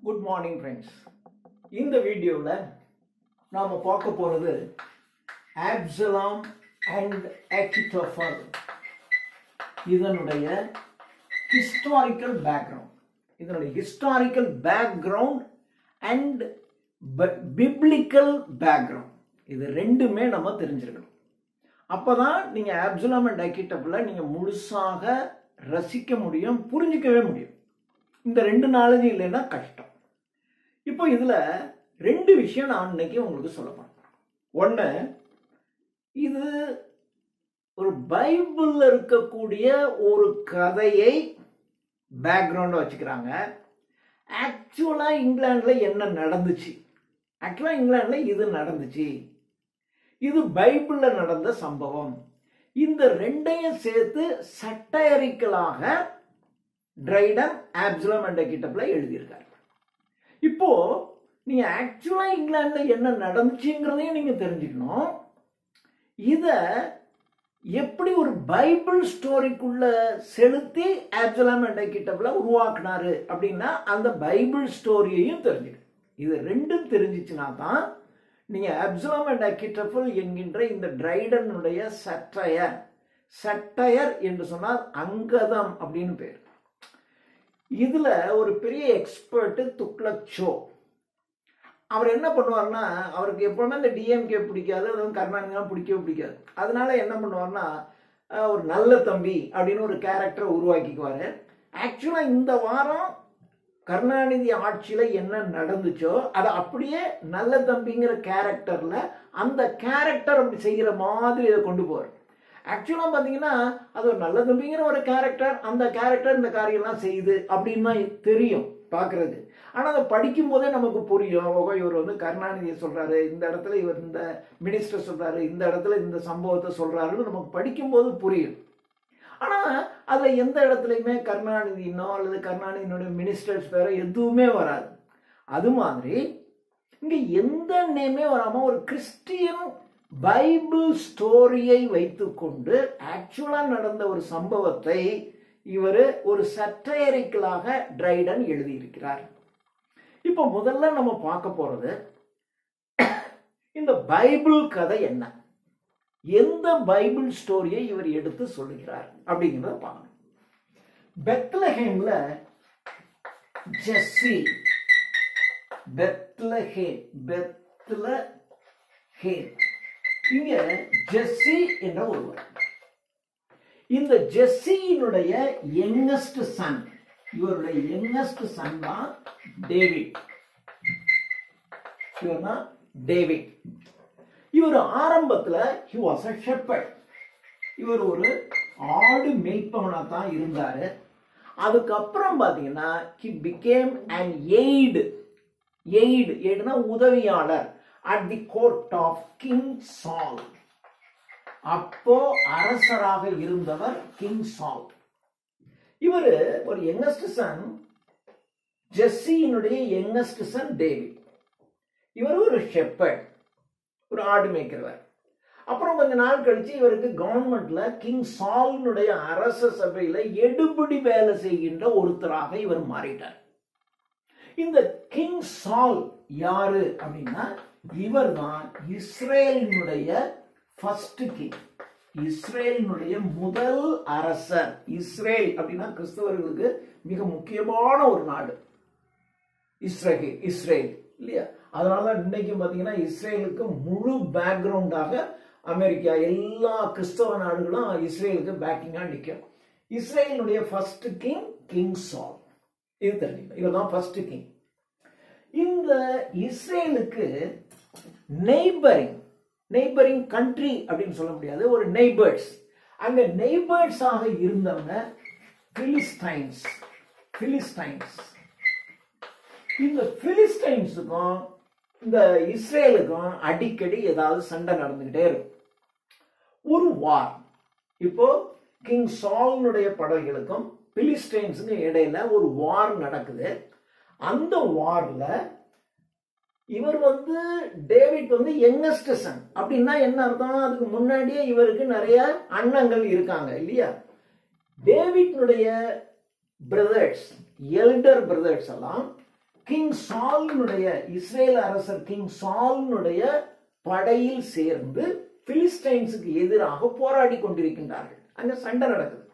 Good morning friends. இந்த வீடியோல நாம பார்க்க போறது Absalom and Achitophel இதனுடைய historical background. இதனுடைய historical background and biblical background. இது ரெண்டுமே நம்ம தெரிஞ்சிருக்கணும். அப்பதான் நீங்க Absalom and Achitophel நீங்க முழுசாக ரசிக்க முடியும், புரிஞ்சிக்கவே முடியும். இந்த ரெண்டு நாலேஜ் இல்லைன்னா கஷ்டம். இப்போ இதுல ரெண்டு விஷயம் நான் இன்னைக்கு உங்களுக்கு சொல்ல போறேன். ஒண்ணு, இது ஒரு பைபிள்ல இருக்கக்கூடிய ஒரு கதையை பேக்ரவுண்டா வச்சுக்கிறாங்க. ஆக்சுவலா இங்கிலாந்துல என்ன நடந்துச்சு, ஆக்சுவலா இங்கிலாந்துல இது நடந்துச்சு, இது பைபிள்ல நடந்த சம்பவம். இந்த ரெண்டையும் சேர்த்து சட்டையரிக்கலாக ட்ரைடன் ஆப்சலோம் அண்ட் அச்சிட்டோபல் எழுதியிருக்காரு. இப்போ நீங்க ஆக்சுவலா இங்கிலாந்துல என்ன நடந்துச்சுங்கிறதையும் நீங்க தெரிஞ்சுக்கணும். இத எப்படி ஒரு பைபிள் ஸ்டோரிக்குள்ள செலுத்தி ஆப்சலோம் அண்ட் அச்சிட்டோபல் உருவாக்குனாரு அப்படின்னா அந்த பைபிள் ஸ்டோரியையும் தெரிஞ்சுக்கணும். இது ரெண்டும் தெரிஞ்சிச்சுன்னா தான் நீங்க ஆப்சலோம் அண்ட் அச்சிட்டோபல் என்கின்ற இந்த ட்ரைடனுடைய சட்டையர் என்று சொன்னால் அங்கதம் அப்படின்னு பேர். இதுல ஒரு பெரிய எக்ஸ்பர்ட் துக்ளக் ஷோ. அவர் என்ன பண்ணுவார்னா, அவருக்கு எப்பவுமே இந்த டிஎம்கே பிடிக்காது, அதுவும் கருணாநிதிலாம் பிடிக்கவே பிடிக்காது. அதனால என்ன பண்ணுவார்னா, ஒரு நல்ல தம்பி அப்படின்னு ஒரு கேரக்டரை உருவாக்கிக்குவாரு. ஆக்சுவலா இந்த வாரம் கருணாநிதி ஆட்சியில என்ன நடந்துச்சோ அதை அப்படியே நல்ல தம்பிங்கிற கேரக்டர்ல அந்த கேரக்டர் அப்படி செய்யற மாதிரி இதை கொண்டு போவார். ஆக்சுவலா பாத்தீங்கன்னா அது ஒரு நல்ல தம்பிங்கிற ஒரு கேரக்டர், அந்த கேரக்டர் இந்த காரியம்லாம் செய்யுது அப்படின்னு தான் தெரியும் பாக்குறது. ஆனா அதை படிக்கும் போதே நமக்கு புரியும், இவர் வந்து கருணாநிதியை சொல்றாரு, இந்த இடத்துல இவர் இந்த மினிஸ்டர் சொல்றாரு, இந்த இடத்துல இந்த சம்பவத்தை சொல்றாருன்னு நமக்கு படிக்கும் போது புரியும். ஆனா அதுல எந்த இடத்துலயுமே கருணாநிதினோ அல்லது கருணாநிதியினுடைய மினிஸ்டர்ஸ் வேற எதுவுமே வராது. அது மாதிரி இங்க எந்த நேமே வராம ஒரு கிறிஸ்டியன் பைபிள் ஸ்டோரியை வைத்துக்கொண்டு ஆக்சுவலா நடந்த ஒரு சம்பவத்தை இவர் ஒரு சட்டையரிக்கலாக ட்ரைடன் எழுதியிருக்கிறார். இப்போ முதல்ல நம்ம பார்க்க போறது இந்த பைபிள் கதை என்ன, எந்த பைபிள் ஸ்டோரியை இவர் எடுத்து சொல்லுகிறார் அப்படிங்கிறத பார்க்கணும். பெத்லஹேம்ல ஜெஸ்ஸி, பெத்லஹேம் இங்க ஜெஸ்ஸி என்ற ஒருவர். இந்த ஜெஸ்ஸியினுடைய யங்கஸ்ட் சன், இவருடைய யங்கஸ்ட் சன் தான் டேவிட். இவர் தான் டேவிட். இவர் ஆரம்பத்துல he was a shepherd. இவர் ஒரு ஆடு மேய்ப்பவனா தான் இருந்தாரு. அதுக்கப்புறம் பாத்தீங்கன்னா he became an aide உதவியாளர் at the court of King Saul. அப்போ அரசராக இருந்தவர் கிங் சால். இவர் ஒரு யங்கஸ்ட் சன், ஜெஸ்ஸியினுடைய யங்கஸ்ட் சன் டேவிட். இவர் ஒரு ஷெப்பர்ட், ஒரு ஆடு மேய்க்கிறவர். அப்புறம் கொஞ்ச நாள் கழிச்சு இவருக்கு கவர்மெண்ட்ல கிங் சால்னுடைய அரச சபையில எடுபிடி வேலை செய்கின்ற ஒருத்தராக இவர் மாறிட்டார். இந்த கிங் சால் யாரு அப்படின்னா இவர் தான் இஸ்ரேலினுடைய ஃபர்ஸ்ட் கிங், இஸ்ரேலினுடைய முதல் அரசர். இஸ்ரேல் அப்படின்னா கிறிஸ்தவர்களுக்கு மிக முக்கியமான ஒரு நாடு இஸ்ரேல் இல்லையா? அதனாலதான் இன்னைக்கு பாத்தீங்கன்னா இஸ்ரேலுக்கு முழு பேக்ரவுண்டாக அமெரிக்கா எல்லா கிறிஸ்தவ நாடுகளும் இஸ்ரேலுக்கு பேக்கிங்கா நிற்கும். இஸ்ரேலினுடைய ஃபர்ஸ்ட் கிங் கிங் சால். இது தெரிஞ்சுக்கணும், இவர் தான் ஃபர்ஸ்ட் கிங். இந்த இஸ்ரேலுக்கு நெய்பரிங் கண்ட்ரி அப்படின்னு சொல்ல முடியாது, ஒரு நெய்பர்ஸ். அங்க நெய்பர்ஸ் ஆக இருந்தவங்க பிலிஸ்டைன்ஸ். இந்த பிலிஸ்டைன்ஸுக்கும் இந்த இஸ்ரேலுக்கும் அடிக்கடி ஏதாவது சண்டை நடந்துகிட்டே இருக்கும். ஒரு வார், இப்போ கிங் சால்னுடைய படைகளுக்கும் பிலிஸ்டைன்ஸுக்கும் இடையில ஒரு வார் நடக்குது. அந்த வார்ல இவர் வந்து டேவிட் வந்து யங்கஸ்ட் சன். அப்படின்னா என்ன அர்த்தம், அதுக்கு முன்னாடியே இவருக்கு நிறைய அண்ணங்கள் இருக்காங்க இல்லையா? டேவிட்னுடைய பிரதர்ஸ், எல்டர் பிரதர்ஸ் எல்லாம் கிங் சால்னுடைய இஸ்ரேல் அரசர் கிங் சால்னுடைய படையில் சேர்ந்து பிலிஸ்டைன்ஸுக்கு எதிராக போராடி கொண்டிருக்கின்றார்கள். அங்க சண்டை நடக்குது.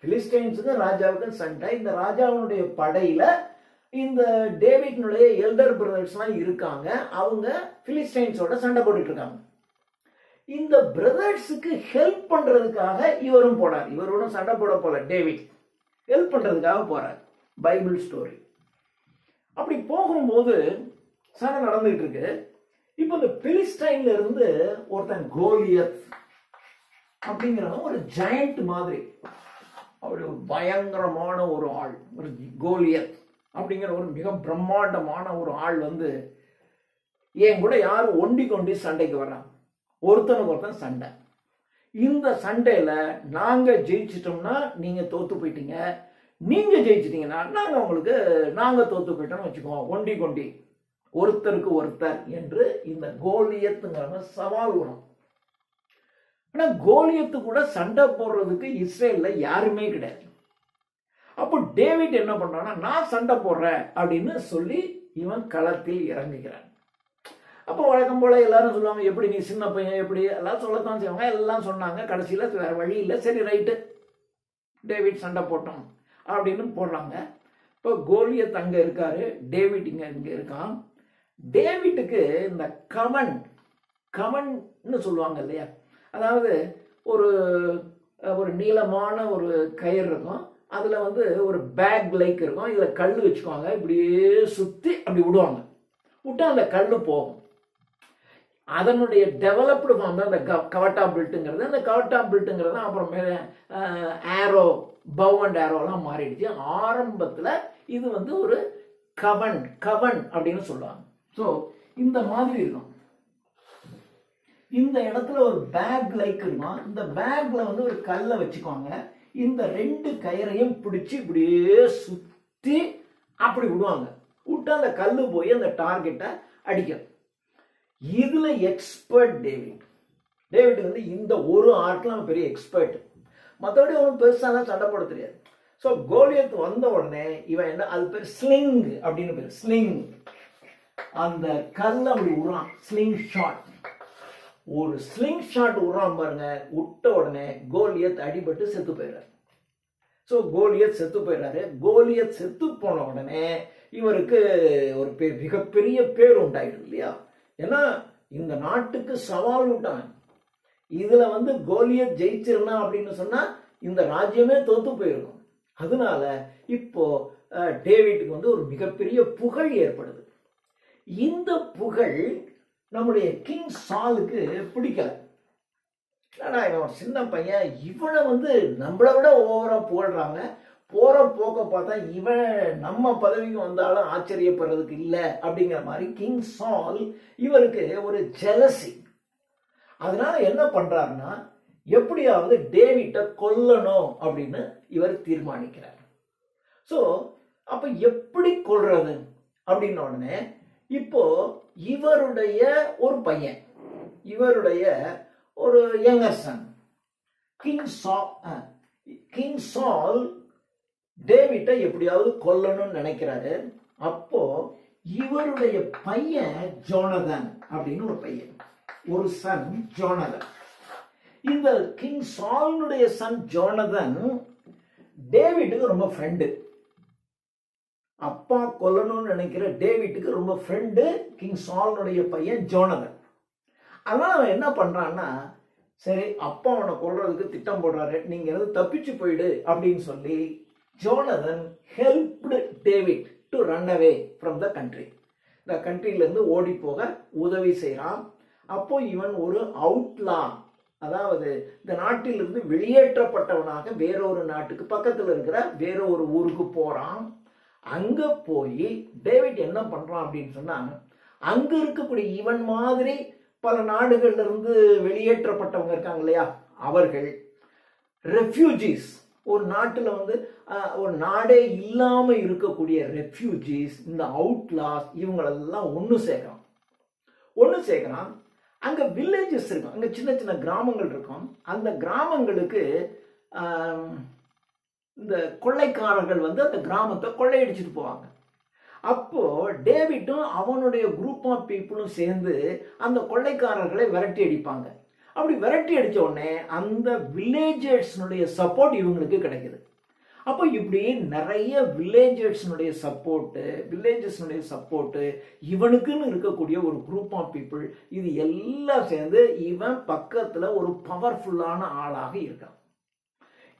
பிலிஸ்டைன்ஸுக்கும் ராஜாவுக்கும் சண்டை. இந்த ராஜாவுடைய படையில இந்த டேவிட்னுடைய எல்டர் பிரதர்ஸ் எல்லாம் இருக்காங்க. அவங்க பிலிஸ்டைன்ஸோட சண்டை போட்டுட்டு இருக்காங்க. இந்த பிரதர்ஸுக்கு ஹெல்ப் பண்றதுக்காக இவரும் போறார். இவரோட சண்டை போட போல டேவிட் ஹெல்ப் பண்றதுக்காக போறார். Bible story. அப்படி போகும்போது சண்டை நடந்துகிட்டு இருக்கு. இப்ப இந்த பிலிஸ்டைன்ல இருந்து ஒருத்தன் கோலியத் அப்படிங்கிறவன் ஒரு ஜெயண்ட் மாதிரி, அப்படி ஒரு பயங்கரமான ஒரு ஆள், ஒரு கோலியத் அப்படிங்கிற ஒரு மிக பிரம்மாண்டமான ஒரு ஆள் வந்து என் கூட யாரும் ஒண்டி கொண்டி சண்டைக்கு வர்றாங்க. ஒருத்தனுக்கு ஒருத்தன் சண்டை. இந்த சண்டையில நாங்க ஜெயிச்சிட்டோம்னா நீங்க தோத்து போயிட்டீங்க, நீங்க ஜெயிச்சிட்டீங்கன்னா நாங்க தோத்து போயிட்டோம்னு வச்சுக்கோங்க. ஒண்டி கொண்டி ஒருத்தருக்கு ஒருத்தர் என்று இந்த கோலியத்துங்கிற சவால் வரும். ஆனா கோலியத்து கூட சண்டை போடுறதுக்கு இஸ்ரேல்ல யாருமே கிடையாது. அப்போ டேவிட் என்ன பண்றான்னா, நான் சண்டை போடுறேன் அப்படின்னு சொல்லி இவன் களத்தில் இறங்குகிறான். அப்போ வழக்கம் போல எல்லாரும் சொல்லுவாங்க, எப்படி நீ சின்ன பையன், எப்படி எல்லாம் சொல்லத்தான் செய்வாங்க. எல்லாம் சொன்னாங்க. கடைசியில வேற வழி இல்லை, சரி ரைட்டு டேவிட் சண்டை போட்டோம் அப்படின்னு போடுறாங்க. இப்போ கோலியத் அங்க இருக்காரு, டேவிட் இங்க இருக்கான். டேவிட்டுக்கு இந்த கவன்னு சொல்லுவாங்க இல்லையா, அதாவது ஒரு நீளமான ஒரு கயிறு இருக்கும், அதுல வந்து ஒரு பேக் லைக் இருக்கும், இதுல கல் வச்சுக்குவாங்க, இப்படியே சுத்தி அப்படி விடுவாங்க. விட்டா அந்த கல் போகும். அதனுடைய டெவலப்டு ஃபார்ம் தான் இந்த கவட்டா பில்ட்டுங்கிறது. அந்த கவட்டா பில்ட்டுங்கிறது அப்புறமே ஏரோ, பவ் அண்ட் ஏரோலாம் மாறிடுச்சு. ஆரம்பத்தில் இது வந்து ஒரு கவன் அப்படின்னு சொல்லுவாங்க. ஸோ இந்த மாதிரி இருக்கும். இந்த இடத்துல ஒரு பேக் லைக் இருக்கும். இந்த பேக்ல வந்து ஒரு கல்லை வச்சுக்குவாங்க. இந்த ரெண்டு கயிறையும் பிடிச்சி இப்படியே சுத்தி அப்படி விடுவாங்க. விட்டு அந்த கல்லு போய் அந்த டார்கெட்டை அடிக்கும். இதுல எக்ஸ்பர்ட் டேவிட் வந்து இந்த ஒரு ஆர்ட்ல பெரிய எக்ஸ்பர்ட். மற்றபடி ஒன்றும் பெருசாலாம் சண்டை போட தெரியாது. ஸோ கோலியத் வந்த உடனே இவன் என்ன, அது பேர் ஸ்லிங் அப்படின்னு பேர். ஸ்லிங், அந்த கல் அப்படி விடுறான். ஸ்லிங் ஷாட், ஒரு ஸ்லிங் ஷாட் விடுறான் பாருங்க. விட்ட உடனே கோலியத் அடிபட்டு செத்து போயிடுறாரு. ஸோ கோலியத் செத்து போயிடுறாரு. கோலியத் செத்து போன உடனே இவருக்கு ஒரு மிகப்பெரிய பேர் உண்டாயிடுது இல்லையா. ஏன்னா இந்த நாட்டுக்கு சவால் விட்டாங்க. இதுல வந்து கோலியத் ஜெயிச்சிருந்தா அப்படின்னு சொன்னா இந்த ராஜ்யமே தோத்து போயிருக்கும். அதனால இப்போ டேவிட்டுக்கு வந்து ஒரு மிகப்பெரிய புகழ் ஏற்படுது. இந்த புகழ் நம்முடைய கிங் சாலுக்கு பிடிக்கல. ஏன்னா இவன் சின்ன பையன், இவனை வந்து நம்மளை விட ஓவரா புகழ்றாங்க. போற போக்க பார்த்தா இவன் நம்ம பதவிக்கு வந்தாலும் ஆச்சரியப்படுறதுக்கு இல்லை அப்படிங்கிற மாதிரி கிங் சால் இவருக்கு ஒரு ஜெலசி. அதனால என்ன பண்றாருன்னா, எப்படியாவது டேவிட்டை கொல்லணும் அப்படின்னு இவர் தீர்மானிக்கிறார். ஸோ அப்ப எப்படி கொல்றது அப்படின்ன உடனே இப்போ இவருடைய ஒரு பையன், இவருடைய ஒரு யங்கர் சன் கிங் சால் டேவிட்டை எப்படியாவது கொல்லணும்னு நினைக்கிறாரு. அப்போ இவருடைய பையன் ஜோனதன் அப்படின்னு ஒரு பையன், ஒரு சன் ஜோனதன். இந்த கிங் சாலுடைய சன் ஜோனதன் டேவிட்டுக்கு ரொம்ப ஃப்ரெண்டு. அப்பா கொல்லணும்னு நினைக்கிற டேவிட்டுக்கு ரொம்ப ஃப்ரெண்டு கிங் சாலுடைய பையன் ஜோனதன். அதனால அவன் என்ன பண்றான்னா, சரி அப்பா அவனை கொல்றதுக்கு திட்டம் போடுறாரு, நீங்க எதாவது தப்பிச்சு போயிடு அப்படின்னு சொல்லி Jonathan helped David to run away from the country. இந்த கண்ட்ரில இருந்து ஓடி போக உதவி செய்யறான். அப்போ இவன் ஒரு அவுட்லா, அதாவது இந்த நாட்டிலிருந்து வெளியேற்றப்பட்டவனாக வேறொரு நாட்டுக்கு பக்கத்தில் இருக்கிற வேற ஒரு ஊருக்கு போறான். அங்க போய் டேவிட் என்ன பண்றான் அப்படின்னு சொன்னா, அங்க இருக்கக்கூடிய இவன் மாதிரி பல நாடுகள்ல இருந்து வெளியேற்றப்பட்டவங்க இருக்காங்க இல்லையா, அவர்கள் ரெஃப்யூஜிஸ், ஒரு நாட்டுல வந்து ஒரு நாடே இல்லாம இருக்கக்கூடிய ரெஃப்யூஜிஸ், இந்த அவுட்லாஸ், இவங்களெல்லாம் ஒன்று சேர்க்கிறான். அங்க வில்லேஜஸ் இருக்கும், அங்க சின்ன சின்ன கிராமங்கள் இருக்கும். அந்த கிராமங்களுக்கு இந்த கொள்ளைக்காரர்கள் வந்து அந்த கிராமத்தை கொள்ளையடிச்சிட்டு போவாங்க. அப்போ டேவிட்டும் அவனுடைய குரூப் ஆஃப் பீப்புளும் சேர்ந்து அந்த கொள்ளைக்காரர்களை விரட்டி அடிப்பாங்க. அப்படி விரட்டி அடிச்ச உடனே அந்த வில்லேஜர்ஸ்னுடைய சப்போர்ட் இவங்களுக்கு கிடைக்குது. அப்போ இப்படி நிறைய வில்லேஜர்ஸ்னுடைய சப்போர்ட்டு இவனுக்குன்னு இருக்கக்கூடிய ஒரு குரூப் ஆஃப் பீப்புள், இது எல்லாம் சேர்ந்து இவன் பக்கத்துல ஒரு பவர்ஃபுல்லான ஆளாக இருக்கான்.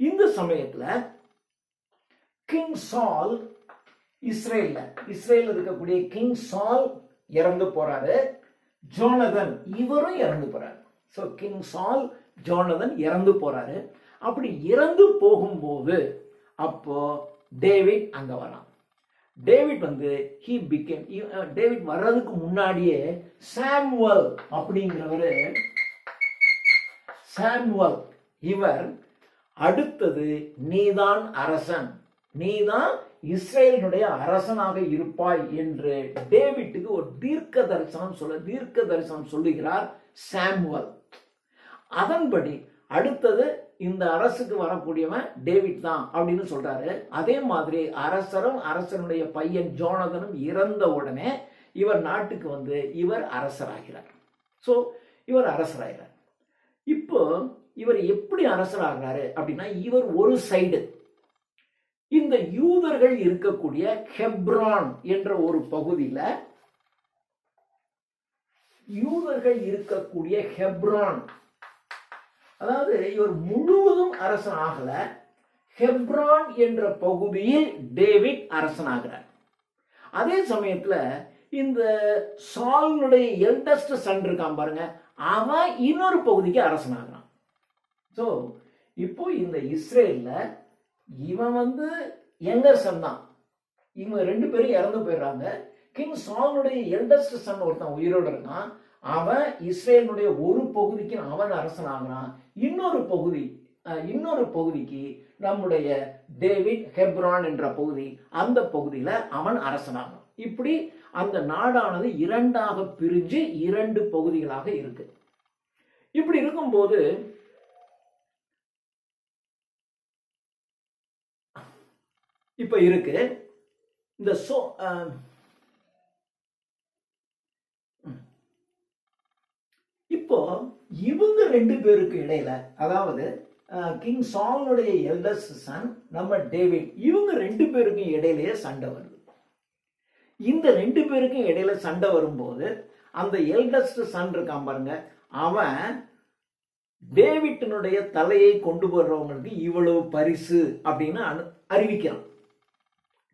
இந்த சமயத்துல கிங் சால் இஸ்ரேல்ல இருக்கக்கூடிய கிங் சால் இறந்து போறாரு. ஜோனதன் இவரும் இறந்து போறாரு. ஸோ கிங் சால் ஜோனதன் இறந்து போறாரு. அப்படி இறந்து போகும்போது அப்போ டேவிட் அங்க வரான். டேவிட் வந்து டேவிட் வர்றதுக்கு முன்னாடியே சாமுவல் அப்படிங்கிறவரு இவர் அடுத்தது நீதான் அரசன், நீதான் இஸ்ரேலினுடைய அரசனாக இருப்பாய் என்று டேவிட்டுக்கு ஒரு தீர்க்க தரிசனம் சொல்லுகிறார் சாமுவல். அதன்படி அடுத்தது இந்த அரசுக்கு வரக்கூடியவன் டேவிட் தான் அப்படின்னு சொல்றாரு. அதே மாதிரி அரசனுடைய பையன் ஜோனதனும் இறந்த உடனே இவர் நாட்டுக்கு வந்து இவர் அரசராகிறார். இப்போ இவர் எப்படி அரசராகிறாரு அப்படின்னா, இவர் ஒரு சைடு இந்த யூதர்கள் இருக்கக்கூடிய ஹெப்ரான் என்ற ஒரு பகுதியில அதாவது இவர் முழுவதும் அரசன் ஆகல, ஹெப்ரான் என்ற பகுதியில் டேவிட் அரசனாகிறார். அதே சமயத்துல இந்த சாலுடைய எல்டஸ்ட் சன் இருக்கான் பாருங்க, அவன் இன்னொரு பகுதிக்கு அரசனாகிறான். ஸோ இப்போ இந்த இஸ்ரேல்ல இவன் வந்து யங்கர் சன் தான். இவங்க 2 பேரும் இறந்து போயிடுறாங்க. கிங் சாலுடைய எல்டஸ்ட் சன் ஒருத்தன் உயிரோடு இருக்கான். அவன் இஸ்ரேலுடைய ஒரு பகுதிக்கு அவன் அரசன் ஆகிறான். இன்னொரு பகுதிக்கு நம்முடைய டேவிட் ஹெப்ரான் என்ற பகுதி, அந்த பகுதியில அவன் அரசனாகிறான். இப்படி அந்த நாடானது 2ஆக பிரிஞ்சு 2 பகுதிகளாக இருக்கு. இப்படி இருக்கும்போது இப்ப இருக்கு இந்த இப்போ இவங்க 2 பேருக்கு இடையில, அதாவது கிங் சாலுடைய எல்டஸ்ட் சன் நம்ம டேவிட், இவங்க 2 பேருக்கும் இடையிலேயே சண்டை வருது. இந்த 2 பேருக்கும் இடையில சண்டை வரும்போது அந்த எல்டஸ்ட் சன் இருக்கான் பாருங்க, அவன் டேவிட்டினுடைய தலையை கொண்டு போடுறவங்களுக்கு இவ்வளவு பரிசு அப்படின்னு அறிவிக்கிறான்.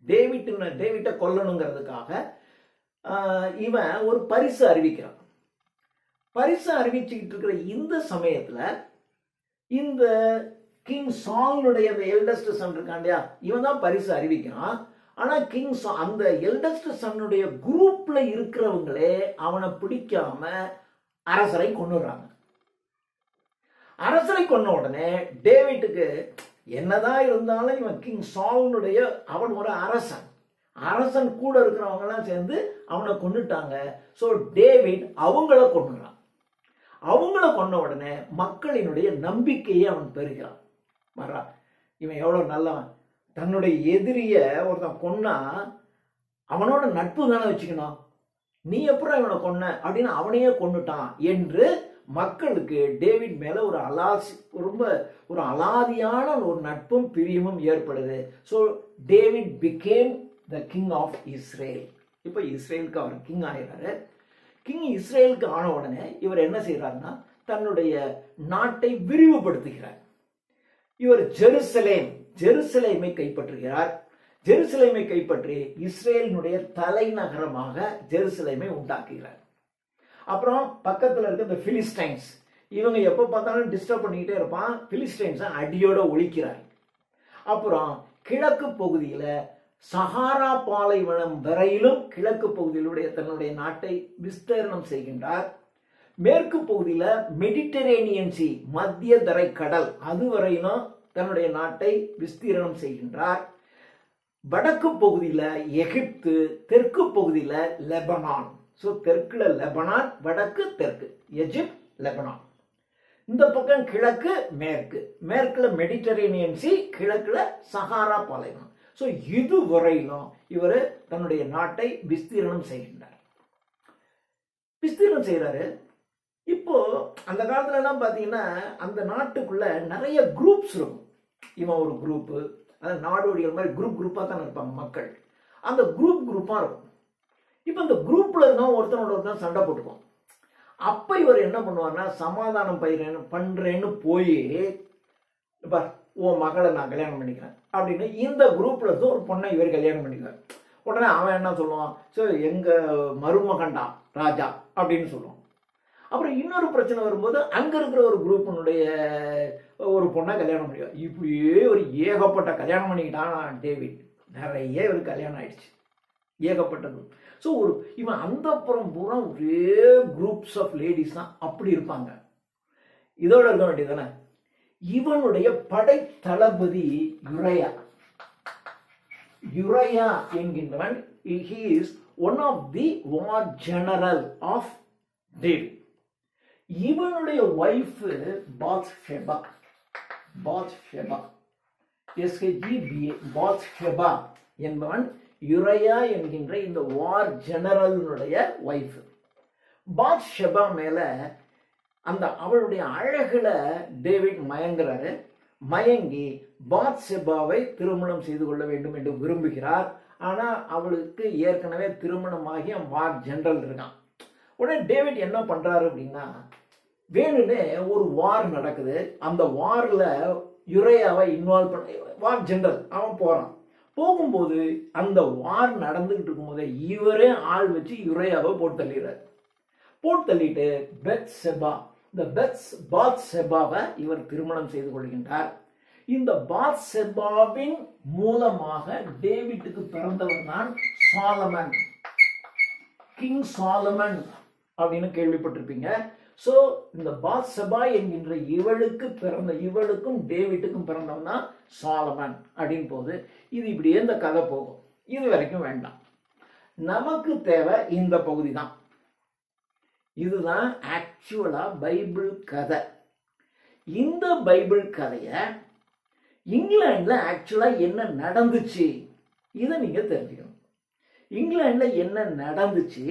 டேவிட்டை கொல்லணுங்கிறதுக்காக இவன் ஒரு பரிசு அறிவிக்கிறான். பரிசு அறிவிச்சுக்கிட்டு இருக்கிற இந்த சமயத்துல இந்த கிங் சாலுடைய எல்டஸ்ட் சன் இருக்கான் இல்லையா, இவன் தான் பரிசு அறிவிக்கிறான். ஆனா அந்த எல்டஸ்ட் சன்னுடைய குரூப்ல இருக்கிறவங்களே அவனை பிடிக்காம அரசரை கொன்னுறாங்க. அரசரை கொன்ன உடனே டேவிட்டுக்கு என்னதான் இருந்தாலும் இவன் கிங் சாலுடைய அவன் ஒரு அரசன் கூட இருக்கிறவங்க எல்லாம் சேர்ந்து அவனை கொன்னுட்டாங்க. ஸோ டேவிட் அவங்கள கொன்னுறான். அவங்கள கொன்ன உடனே மக்களினுடைய நம்பிக்கையை அவன் பெறுகிறான். இவன் எவ்வளவு நல்லவன், தன்னுடைய எதிரிய ஒருத்தன் கொன்னா அவனோட நட்பு தானே வச்சுக்கணும், நீ எப்படி இவனை கொன்ன அப்படின்னு அவனையே கொன்னுட்டான் என்று மக்களுக்கு டேவிட் மேல ஒரு அலாதியான ஒரு நட்பும் பிரியமும் ஏற்படுது. So David became the king of Israel. இப்போ இஸ்ரேலுக்கு அவர் கிங் ஆகிறாரு. கிங் இஸ்ரேலுக்கு ஆன உடனே இவர் என்ன செய்யறாருன்னா தன்னுடைய நாட்டை விரிவுபடுத்துகிறார். இவர் ஜெருசலேமை கைப்பற்றுகிறார். ஜெருசலேமை கைப்பற்றி இஸ்ரேலினுடைய தலைநகரமாக ஜெருசலேமை உண்டாக்குகிறார். அப்புறம் பக்கத்துல இருக்க இந்த பிலிஸ்டைன்ஸ், இவங்க எப்ப பார்த்தாலும் டிஸ்டர்ப் பண்ணிக்கிட்டே இருப்பான். பிலிஸ்டைன்ஸை அடியோட ஒழிக்கிறார். அப்புறம் கிழக்கு பகுதியில சஹாரா பாலைவனம் வரையிலும் கிழக்கு பகுதியிலுடைய தன்னுடைய நாட்டை விஸ்தீர்ணம் செய்கின்றார். மேற்கு பகுதியில மெடிட்டரேனியன் சி, மத்திய தரை கடல், அது வரையிலும் தன்னுடைய நாட்டை விஸ்தீரணம் செய்கின்றார். வடக்கு பகுதியில எகிப்து, தெற்கு பகுதியில லெபனான். ஸோ தெற்குல லெபனான், வடக்கு தெற்கு, எஜிப்த், லெபனான். இந்த பக்கம் கிழக்கு மேற்கு, மேற்குல மெடிட்டரேனியன் சி, கிழக்குல சஹாரா பாலைவனம். ஸோ இதுவரையிலும் இவர் தன்னுடைய நாட்டை விஸ்தீரணம் செய்கின்றார். விஸ்தீரணம் செய்கிறாரு. இப்போ அந்த காலத்துல எல்லாம் பார்த்தீங்கன்னா அந்த நாட்டுக்குள்ள நிறைய குரூப்ஸ் இருக்கும். இவன் ஒரு குரூப்பு, அதாவது நாடோடிகள் மாதிரி குரூப்பாக தான் இருப்பாங்க மக்கள். அந்த குரூப்பாக இருக்கும். இப்போ அந்த குரூப்ல இருந்தவன் ஒருத்தனோட ஒருத்தன் சண்டை போட்டுக்குவோம். அப்போ இவர் என்ன பண்ணுவார்னா, சமாதானம் பண்றேன்னு போய் உன் மகளை நான் கல்யாணம் பண்ணிக்கிறேன் அப்படின்னு இந்த குரூப்ல இருந்து ஒரு பொண்ணை இவர் கல்யாணம் பண்ணிக்குவார். உடனே அவன் என்ன சொல்லுவான், ஸோ எங்க மருமகன்டா ராஜா அப்படின்னு சொல்லுவான். அப்புறம் இன்னொரு பிரச்சனை வரும்போது அங்க இருக்கிற ஒரு குரூப்பினுடைய ஒரு பொண்ணை கல்யாணம் பண்ணிக்குவார். இப்படியே ஒரு ஏகப்பட்ட கல்யாணம் பண்ணிக்கிட்டான் டேவிட். நிறைய ஒரு கல்யாணம் ஆயிடுச்சு, ஏகப்பட்டது. ஸோ இவன் அந்த புறம் பூரா ஒரே குரூப்ஸ் ஆஃப் லேடிஸ் தான் அப்படி இருப்பாங்க. இதோட இருக்க வேண்டியதானே. இவனுடைய படை தளபதி யுரையா என்கின்றவன், he is one of the war general of David. இவனுடைய வைஃப் பாத்ஷெபா, பாத்ஷெபா என்பவன் யுரையா என்கின்ற இந்த வார் ஜெனரலுடைய வைஃப். பாத்ஷெபா மேல அந்த அவளுடைய அழகுல டேவிட் மயங்குறாரு. மயங்கி பாத்ஷெபாவை திருமணம் செய்து கொள்ள வேண்டும் என்று விரும்புகிறார். ஆனா அவளுக்கு ஏற்கனவே திருமணமாகி வார் ஜெனரல் இருக்கான். உடனே டேவிட் என்ன பண்றாரு அப்படின்னா, வேணும்னே ஒரு வார் நடக்குது. அந்த வார்ல யுரையாவை இன்வால்வ் பண்ண வார் ஜெனரல் அவன் போறான். போகும்போது அந்த வார் நடந்துகிட்டு இருக்கும்போது இவரே ஆள் வச்சு யுரையாவை போட்டு தள்ளிடுறாரு. போட்டு தள்ளிட்டு பாத்ஷெபாவை இவர் திருமணம் செய்து கொள்கின்றார். இந்த பாத்ஷெபாவின் மூலமாக டேவிட்டுக்கு பிறந்தவர் தான் சாலமன், கிங் சாலமன் அப்படின்னு கேள்விப்பட்டிருப்பீங்க. சோ இந்த பாத்ஷெபா என்கின்ற இவளுக்கும் டேவிட்டுக்கும் பிறந்தவன் தான் சாலமன் அப்படின்னு போது இது இப்படியே இந்த கதை போகும். இது வரைக்கும் வேண்டாம். நமக்கு தேவை இந்த பகுதி தான். இதுதான் ஆக்சுவலா பைபிள் கதை. இந்த பைபிள் கதைய இங்கிலாந்துல ஆக்சுவலா என்ன நடந்துச்சு இதை நீங்க தெரிஞ்சுக்கணும். இங்கிலாந்துல என்ன நடந்துச்சு,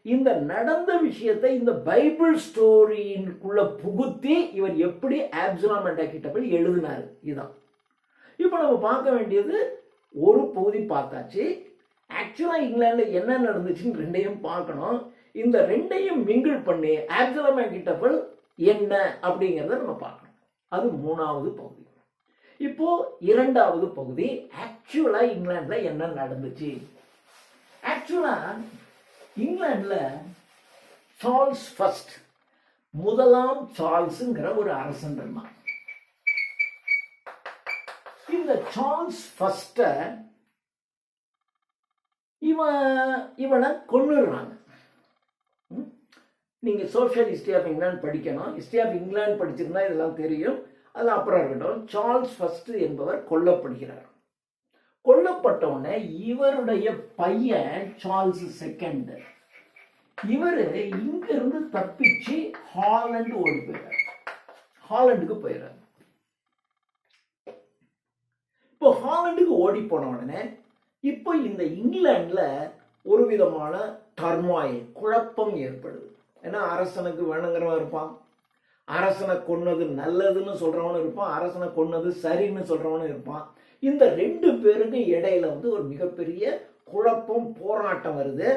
இந்த நடந்த விஷயத்தை இந்த பைபிள் ஸ்டோரிக்குள்ள புகுத்தி இவர் எப்படி ஆப்சலாம் அண்ட் அகிட்டோபல் எழுதினாரு. இதுதான் இப்ப நம்ம பார்க்க வேண்டியது. ஒரு பகுதி பார்த்தாச்சு. ஆக்சுவலா இங்கிலாந்துல என்ன நடந்துச்சுன்னு ரெண்டையும் பார்க்கணும். இந்த ரெண்டையும் மிங்கிள் பண்ணி ஆப்சலாம் அண்ட் அகிட்டோபல் என்ன அப்படிங்கிறத நம்ம பார்க்கணும். அது மூணாவது பகுதி. இப்போ இரண்டாவது பகுதி, ஆக்சுவலா இங்கிலாந்துல என்ன நடந்துச்சு. ஆக்சுவலா இங்கிலாந்துல சார்ல்ஸ் ஃபர்ஸ்ட், முதலாம் சார்ல்ஸ்ங்கிற ஒரு அரசன் இருந்தான். இந்த சார்ல்ஸ் ஃபர்ஸ்ட இவனை கொன்னுடுறாங்க. நீங்க சோஷியல் ஹிஸ்டரி ஆஃப் இங்கிலாந்து படிக்கணும். ஹிஸ்டரி ஆஃப் இங்கிலாந்து படிச்சிருந்தா இதெல்லாம் தெரியும். அது அப்புறம் இருக்கட்டும். சார்ல்ஸ் ஃபர்ஸ்ட் என்பவர் கொல்லப்படுகிறார். கொல்லப்பட்டவுடனே இவருடைய பையன் சார்ல்ஸ் செகண்ட், இவரு இங்க இருந்து தப்பிச்சு ஹாலந்து ஓடி போயிறார். ஹாலண்டுக்கு போயிறார். இப்போ ஹாலண்டுக்கு ஓடி போன உடனே இப்போ இந்த இங்கிலாந்துல ஒரு விதமான டர்மாயில், குழப்பம் ஏற்படுது. ஏன்னா அரசனுக்கு வேணுங்கிறவன் இருப்பான், அரசனை கொன்னது நல்லதுன்னு சொல்றவனும் இருப்பான், அரசனை கொன்னது சரின்னு சொல்றவனும் இருப்பான். இந்த ரெண்டு பேருக்கு இடையில ஒரு மிகப்பெரிய குழப்பம், போராட்டம் வருது.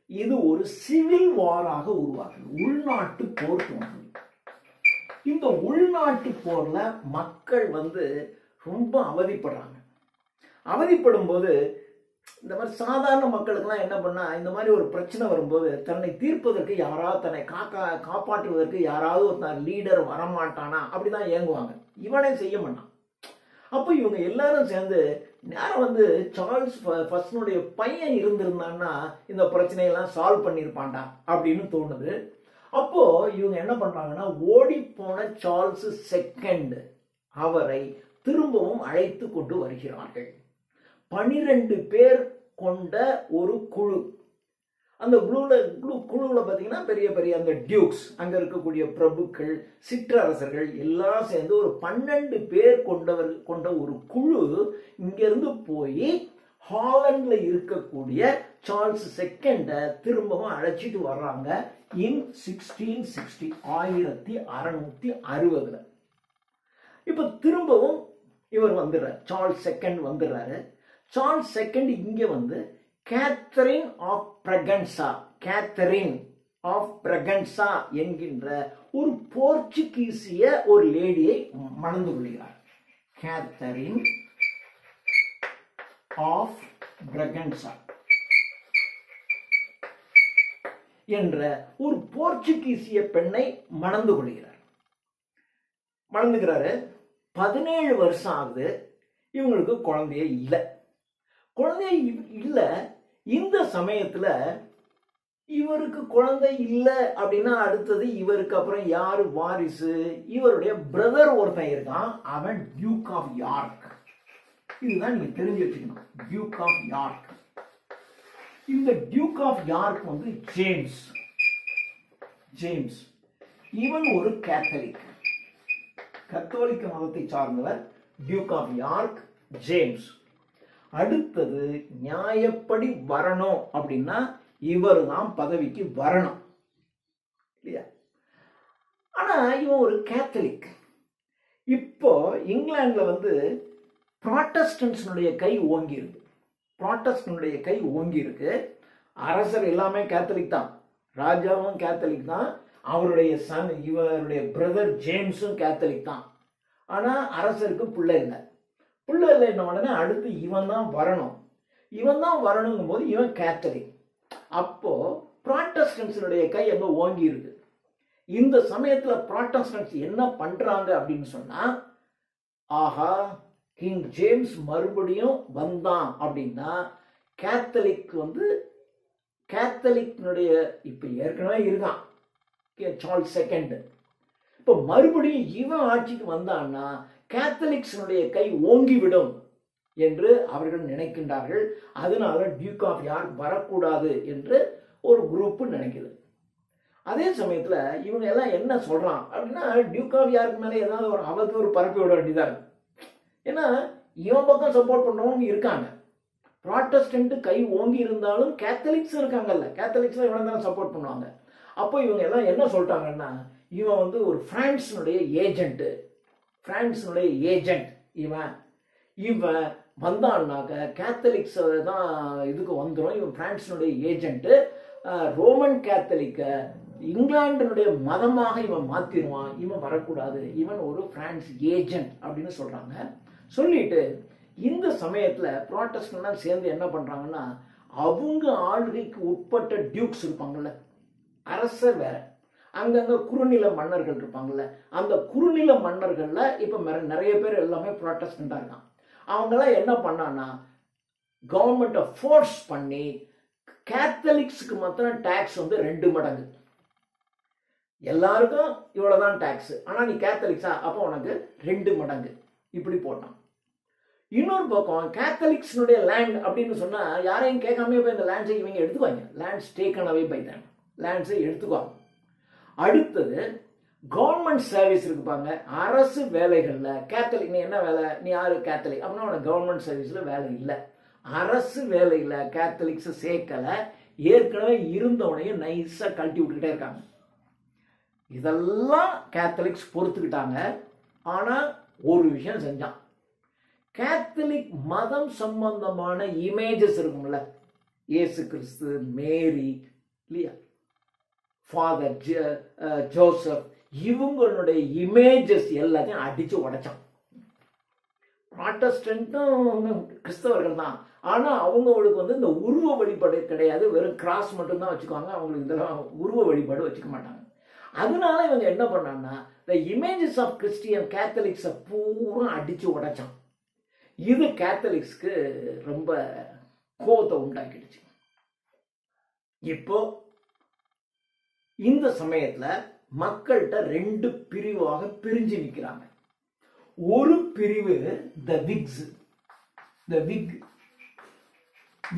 இது ஒரு சிவில் வாராக உருவாகுது. உள்நாட்டு போர் தோன்றும். இந்த உள்நாட்டு போர்ல மக்கள் ரொம்ப அவதிப்படுறாங்க. அவதிப்படும் போது இந்த மாதிரி சாதாரண மக்களுக்கெல்லாம் என்ன பண்ணா, இந்த மாதிரி ஒரு பிரச்சனை வரும்போது தன்னை தீர்ப்பதற்கு யாராவது, தன்னை காப்பாற்றுவதற்கு யாராவது ஒரு லீடர் வரமாட்டானா அப்படிதான் ஏங்குவாங்க. இவனே செய்ய மாட்டான். அப்போ இவங்க எல்லாரும் சேர்ந்து நேரம் சார்ல்ஸ் ஃபர்ஸ்ட்னுடைய பையன் இருந்திருந்தான்னா இந்த பிரச்சனையெல்லாம் சால்வ் பண்ணியிருப்பான்டா அப்படின்னு தோணுது. அப்போ இவங்க என்ன பண்றாங்கன்னா, ஓடி போன சார்ல்ஸ் செகண்ட் அவரை திரும்பவும் அழைத்து கொண்டு வருகிறார்கள். 12 பேர் கொண்ட ஒரு குழு. அந்த குழுவில் பார்த்தீங்கன்னா பெரிய பெரிய அந்த டியூக்ஸ், அங்கே இருக்கக்கூடிய பிரபுக்கள், சிற்றரசர்கள் எல்லாம் சேர்ந்து ஒரு 12 பேர் கொண்ட ஒரு குழு இங்கிருந்து போய் ஹாலண்ட்ல இருக்கக்கூடிய சார்ல்ஸ் செகண்டை திரும்பவும் அழைச்சிட்டு வர்றாங்க இன் 1660, 1660. இப்ப திரும்பவும் இவர் வந்துடுறார், சார்ல்ஸ் செகண்ட் வந்துடுறாரு. சார்ல்ஸ் செகண்ட் இங்க வந்து Catherine of Braganza, Catherine of Braganza என்கின்ற ஒரு போர்ச்சுகீசிய ஒரு லேடியை மணந்து கொள்கிறார். கேத்தரின் ஆஃப் பிரகன்சா என்ற ஒரு போர்ச்சுகீசிய பெண்ணை மணந்து கொள்கிறார். மணந்துக்கிறாரு. 17 வருஷம் ஆகுது. இவங்களுக்கு குழந்தையே இல்லை. குழந்தைய இல்லை. இந்த சமயத்துல இவருக்கு குழந்தை இல்லை அப்படின்னா அடுத்தது இவருக்கு அப்புறம் யாரு வாரிசு? இவருடைய பிரதர் ஒருத்தன் இருக்கான், அவன் டியூக் ஆஃப் யார்க். இதுதான் நீங்க தெரிஞ்சு வச்சுக்கணும், டியூக் ஆஃப் யார்க். இந்த டியூக் ஆஃப் யார்க் வந்து ஜேம்ஸ். ஜேம்ஸ் இவன் ஒரு கேத்தலிக், கத்தோலிக்க மதத்தை சார்ந்தவர். Duke of York James. அடுத்தது நியாயப்படி வரணும் அப்படின்னா இவர் தான் பதவிக்கு வரணும் இல்லையா? ஆனா இவன் ஒரு கேத்தலிக். இப்போ இங்கிலாந்துல வந்து புராட்டஸ்டன்ட்ஸுடைய கை ஓங்கி இருக்கு. புராட்டஸ்டன்ட்ஸுடைய கை ஓங்கி இருக்கு. அரசர் எல்லாமே கேத்தலிக் தான், ராஜாவும் கேத்தலிக் தான், அவருடைய சன் இவருடைய பிரதர் ஜேம்ஸும் கேத்தலிக் தான். ஆனா அரசருக்கு பிள்ளை இல்லை. பிள்ளை இல்லைன்ன உடனே அடுத்து இவன் தான் வரணும். இவன் தான் வரணுங்கும் போது இவன் கேத்தலிக். அப்போ புராட்டஸ்டன்ட்ஸுடைய கை அங்க ஓங்கி இருக்கு. இந்த சமயத்துல புராட்டஸ்டன்ட்ஸ் என்ன பண்றாங்க அப்படின்னு சொன்னா, ஆஹா கிங் ஜேம்ஸ் மறுபடியும் வந்தான் அப்படின்னா கேத்தலிக் வந்து கேத்தலிக்னுடைய இப்ப ஏற்கனவே இருக்கான் சார்ல்ஸ் செகண்ட். இப்ப மறுபடியும் இவன் ஆட்சிக்கு வந்தான்னா கேத்தலிக்ஸினுடைய கை ஓங்கிவிடும் என்று அவர்கள் நினைக்கின்றார்கள். அதனால டியூக் ஆஃப் யார்க் வரக்கூடாது என்று ஒரு குரூப் நினைக்குது. அதே சமயத்துல இவங்க எல்லாம் என்ன சொல்றான் அப்படின்னா, டியூக் ஆஃப் யார்க் மேல ஏதாவது ஒரு அவதூறு பரப்பி விட வேண்டியதா இருக்கு. ஏன்னா இவன் பக்கம் சப்போர்ட் பண்றவங்க இருக்காங்க. புராட்டஸ்டன்ட் கை ஓங்கி இருந்தாலும் கேத்தலிக்ஸ் இருக்காங்கல்ல, கேத்தலிக்ஸ் இவனை தான் சப்போர்ட் பண்ணுவாங்க. அப்போ இவங்க எல்லாம் என்ன சொல்லிட்டாங்கன்னா, இவன் வந்து ஒரு பிரான்ஸினுடைய ஏஜென்ட், பிரான்ஸினுடைய ஏஜென்ட் இவன். இவன் வந்தான்னாக்க கேத்தலிக்ஸ் தான் இதுக்கு வந்துடும். இவன் பிரான்ஸினுடைய ஏஜென்ட். ரோமன் கேத்தலிக்க இங்கிலாண்டினுடைய மதமாக இவன் மாத்திடுவான். இவன் வரக்கூடாது, இவன் ஒரு பிரான்ஸ் ஏஜென்ட் அப்படின்னு சொல்றாங்க. சொல்லிட்டு இந்த சமயத்துல புராட்டஸ்டன்ட் சேர்ந்து என்ன பண்றாங்கன்னா, அவங்க ஆளுகைக்கு உட்பட்ட டியூக்ஸ் இருப்பாங்கல்ல, அரசர் வேற, அங்கங்க குறுநில மன்னர்கள் இருப்பாங்கல்ல, அந்த குறுநில மன்னர்கள்ல இப்ப நிறைய பேர் எல்லாமே புராட்டஸ்டன்டா இருக்கான். அவங்கெல்லாம் என்ன பண்ணான்னா கவர்மெண்ட்டை ஃபோர்ஸ் பண்ணி கேத்தலிக்ஸுக்கு மாத்திரம் டாக்ஸ் வந்து 2 மடங்கு, எல்லாருக்கும் இவ்வளவுதான் டாக்ஸ், ஆனா நீ கேத்தலிக்ஸா அப்போ உனக்கு 2 மடங்கு இப்படி போட்டான். இன்னொரு பக்கம் கேத்தலிக்ஸினுடைய லேண்ட் அப்படின்னு சொன்னா யாரையும் கேட்காம போய் இந்த லேண்ட்ஸை இவங்க எடுத்துக்குவாங்க. Lands taken away by them, லேண்ட்ஸை எடுத்துக்குவாங்க. அடுத்தது கவர்மெண்ட் சர்வீஸ் இருக்குப்பாங்க, அரசு வேலைகள்ல கேத்தலிக். நீ என்ன வேலை, நீ யாரு கேத்தலிக் அப்படின்னா உனக்கு கவர்மெண்ட் சர்வீஸ்ல வேலை இல்லை. அரசு வேலையில கேத்தலிக்ஸ் சேர்க்கல, ஏற்கனவே இருந்தவனையும் நைஸா கழட்டி விட்டுக்கிட்டே இருக்காங்க. இதெல்லாம் கேத்தலிக்ஸ் பொறுத்துக்கிட்டாங்க. ஆனா ஒரு விஷயம் செஞ்சான், கேத்தலிக் மதம் சம்பந்தமான இமேஜஸ் இருக்கும்ல, இயேசு கிறிஸ்து, மேரி இல்லையா, ஃபாதர் ஜோசப், இவங்களுடைய இமேஜஸ் எல்லாத்தையும் அடிச்சு உடைச்சான். புராட்டஸ்டன்ட்டும் கிறிஸ்தவர்கள் தான், ஆனா அவங்களுக்கு வந்து இந்த உருவ வழிபாடு கிடையாது, வெறும் கிராஸ் மட்டும் தான் வச்சுக்குவாங்க. அவங்களுக்கு இதெல்லாம் உருவ வழிபாடு வச்சுக்க மாட்டாங்க. அதனால இவங்க என்ன பண்ணாங்கன்னா the images of Christian Catholics பூரா அடிச்சு உடைச்சான். இது கேத்தலிக்ஸ்க்கு ரொம்ப கோபத்தை உண்டாக்கிடுச்சு. இப்போ இந்த சமயத்துல மக்கள்கிட்ட 2 பிரிவாக பிரிஞ்சு நிற்கிறாங்க. ஒரு பிரிவு த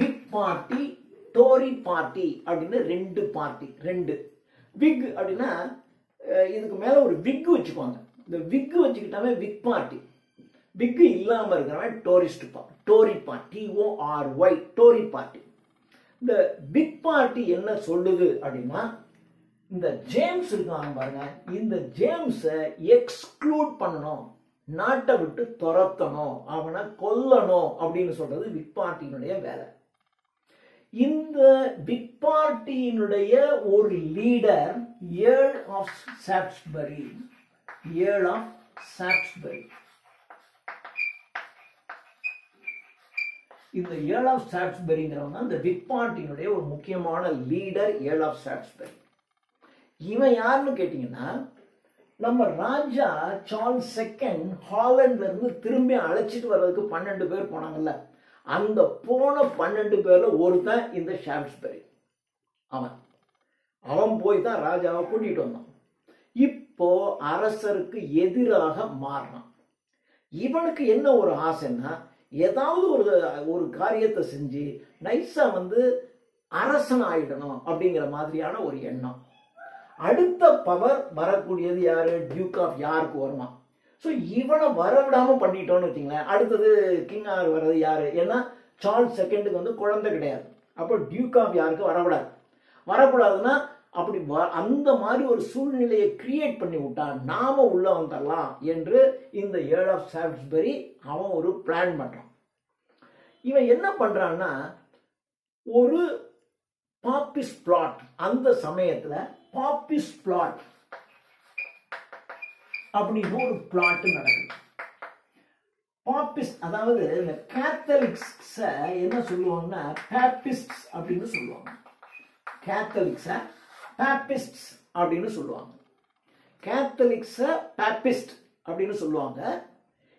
விக் பார்ட்டி டோரி பார்ட்டி அப்படின்னு ரெண்டு பார்ட்டி, ரெண்டு விக் அப்படின்னா இதுக்கு மேல ஒரு விக் வச்சுக்குவாங்க. இந்த விக் வச்சுக்கிட்டாவே விக் பார்ட்டி, விக் இல்லாம இருக்கிறவன் Tory party, TORY Tory party. இந்த பிக் பார்ட்டி என்ன சொல்லுது அப்படின்னா, இந்த ஜேம்ஸ் இருக்காங்க பாருங்க, இந்த ஜேம்ஸை எக்ஸ்க்ளூட் பண்ணணும், நாட்டை விட்டு துரத்தணும், அவனை கொல்லணும் அப்படின்னு சொல்றது பிக் பார்ட்டியினுடைய வேலை. இந்த பிக் பார்ட்டியினுடைய ஒரு லீடர் ஏர்ல் ஆஃப் சாக்ஸ்பரி. இந்த ஏர்ல் ஆஃப் சாக்ஸ்பரிங்கிறவங்க இந்த பிக் பார்ட்டியினுடைய ஒரு முக்கியமான லீடர், ஏர்ல் ஆஃப் சாக்ஸ்பரி. இவன் யாருன்னு கேட்டீங்கன்னா, நம்ம ராஜா சார்ல்ஸ் செகண்ட் ஹாலண்ட்ல இருந்து திரும்பி அழைச்சிட்டு வர்றதுக்கு 12 பேர் போனாங்கல்ல, அந்த போன 12 பேர்ல ஒருத்தன் இந்த சால்ஸ்பரி. அவன் போய் தான் ராஜாவை கூட்டிட்டு வந்தான். இப்போ அரசருக்கு எதிராக மாறினான். இவனுக்கு என்ன ஒரு ஆசைன்னா, ஏதாவது ஒரு காரியத்தை செஞ்சு நைஸா அரசன் ஆயிடணும் அப்படிங்கிற மாதிரியான ஒரு எண்ணம். அடுத்த பவர் வரக்கூடியது யாரு? டியூக் ஆஃப் யார்க்கு வருமா. ஸோ இவனை வரவிடாம பண்ணிட்டோம்னு வச்சுங்களேன், அடுத்தது கிங் ஆர் வர்றது யாரு? ஏன்னா சார்ல்ஸ் செகண்டுக்கு குழந்தை கிடையாது. அப்போ டியூக் ஆஃப் யாருக்கு வரக்கூடாதுன்னா அப்படி அந்த மாதிரி ஒரு சூழ்நிலையை கிரியேட் பண்ணி விட்டான், நாம உள்ள வந்துடலாம் என்று இந்த ஏர்ல் ஆஃப் சால்ஸ்பரி அவன் ஒரு பிளான் பண்றான். இவன் என்ன பண்றான்னா, ஒரு பாப்பிஸ்ட் பிளாட், அந்த சமயத்துல பாப்பிஸ்ட் பிளாட் அப்படின்னு ஒரு பிளாட் நடக்குது. பாப்பிஸ்ட் அதாவது இந்த கேத்தலிக்ஸ் என்ன சொல்லுவாங்கன்னா பாப்பிஸ்ட் அப்படின்னு சொல்லுவாங்க. கேத்தலிக்ஸ பாப்பிஸ்ட் அப்படின்னு சொல்லுவாங்க. கேத்தலிக்ஸ பாப்பிஸ்ட் அப்படின்னு சொல்லுவாங்க.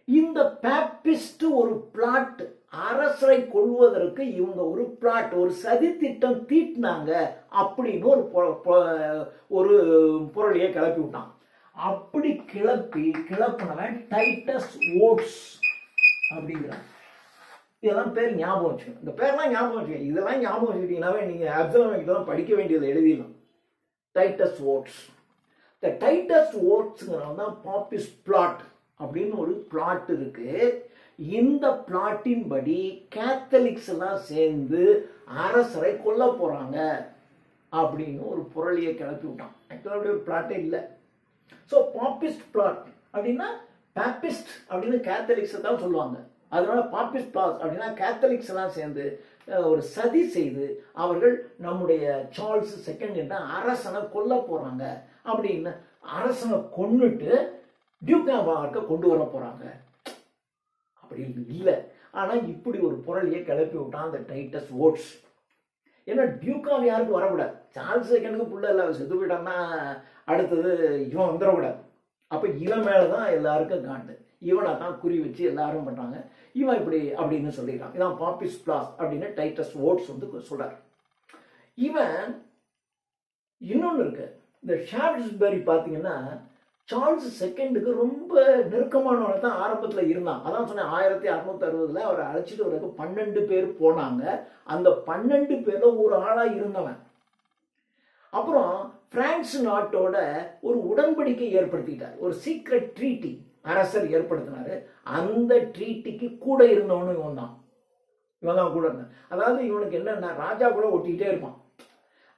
இந்த பாப்பிஸ்ட் ஒரு பிளாட், அரசரை கொள்வதற்கு இவங்க ஒரு பிளாட், ஒரு சதி திட்டம் தீட்டினாங்க அப்படின்னு ஒரு பொருளையை கிளப்பி விட்டான். அப்படி கிளப்பினவன் டைட்டஸ் ஓட்ஸ் அப்படிங்கிறான். இதெல்லாம் பேர் ஞாபகம் வச்சுக்கணும். இந்த பேர்லாம் ஞாபகம் வச்சுக்கணும். இதெல்லாம் ஞாபகம் வச்சுக்கிட்டீங்கன்னாவே நீங்க அப்சலோமிக் படிக்க வேண்டியதை எழுதிடலாம். Titus Oates. இந்த டைட்டஸ் ஓட்ஸ்ங்கிறவன் தான் பாப்பிஸ்ட் பிளாட் அப்படின்னு ஒரு பிளாட் இருக்கு. இந்த பிளாட்டின் படி கேத்தலிக்ஸ் எல்லாம் சேர்ந்து அரசரை கொல்ல போறாங்க அப்படின்னு ஒரு பொருளியை கிளப்பி விட்டான். ஆக்சுவலாக ஒரு பிளாட்டே இல்லை. ஸோ பாப்பிஸ்ட் பிளாட் அப்படின்னா பாப்பிஸ்ட் அப்படின்னு கேத்தலிக்ஸ் தான் சொல்லுவாங்க. அதனால பாப்பிஸ்ட் பிளாட் அப்படின்னா கேத்தலிக்ஸ் எல்லாம் சேர்ந்து ஒரு சதி செய்து அவர்கள் நம்முடைய சார்ல்ஸ் செகண்ட் என்ற அரசனை கொல்ல போறாங்க அப்படின்னு அரசனை கொன்னுட்டு டியூக் ஆஃப் யார்க்க கொண்டு வர போறாங்க அப்படி இல்லை. ஆனா இப்படி ஒரு பொருளையே கிளப்பி விட்டான் அந்த டைட்டஸ் ஓட்ஸ். ஏன்னா டியூக் ஆஃப் யாருக்கு வரக்கூடாது, சார்ல்ஸ் செகண்டுக்கு புள்ள இல்லை, செத்து போயிட்டான்னா அடுத்தது இவன் வந்துடக்கூடாது. அப்ப இவன் மேலதான் எல்லாருக்கும் காண்டு, இவனை தான் குறி வச்சு எல்லாரும் பண்றாங்க. இவன் இப்படி அப்படின்னு சொல்லிடுறான். இதான் பாப்பிஸ்ட் பிளாட் அப்படின்னு டைட்டஸ் ஓட்ஸ் சொல்றாரு. இவன் இன்னொன்னு இருக்கு, இந்த சால்ஸ்பரி பாத்தீங்கன்னா சார்ல்ஸ் செகண்டுக்கு ரொம்ப நெருக்கமானவனை தான் ஆரம்பத்துல இருந்தான். அதான் சொன்னேன், 1660 அவரை அழைச்சிட்டு வரக்கு 12 பேர் போனாங்க. அந்த 12 பேர்ல ஒரு ஆளா இருந்தவன். அப்புறம் பிரான்ஸ் நாட்டோட ஒரு உடன்படிக்கை ஏற்படுத்திட்டார், ஒரு சீக்ரெட் ட்ரீட்டி அரசர் ஏற்படுத்தினாரு. அந்த ட்ரீட்டிக்கு கூட இருந்தவனு இவன் தான் கூட இருந்தான். அதாவது இவனுக்கு என்னன்னா, ராஜா கூட ஒட்டிக்கிட்டே இருப்பான்.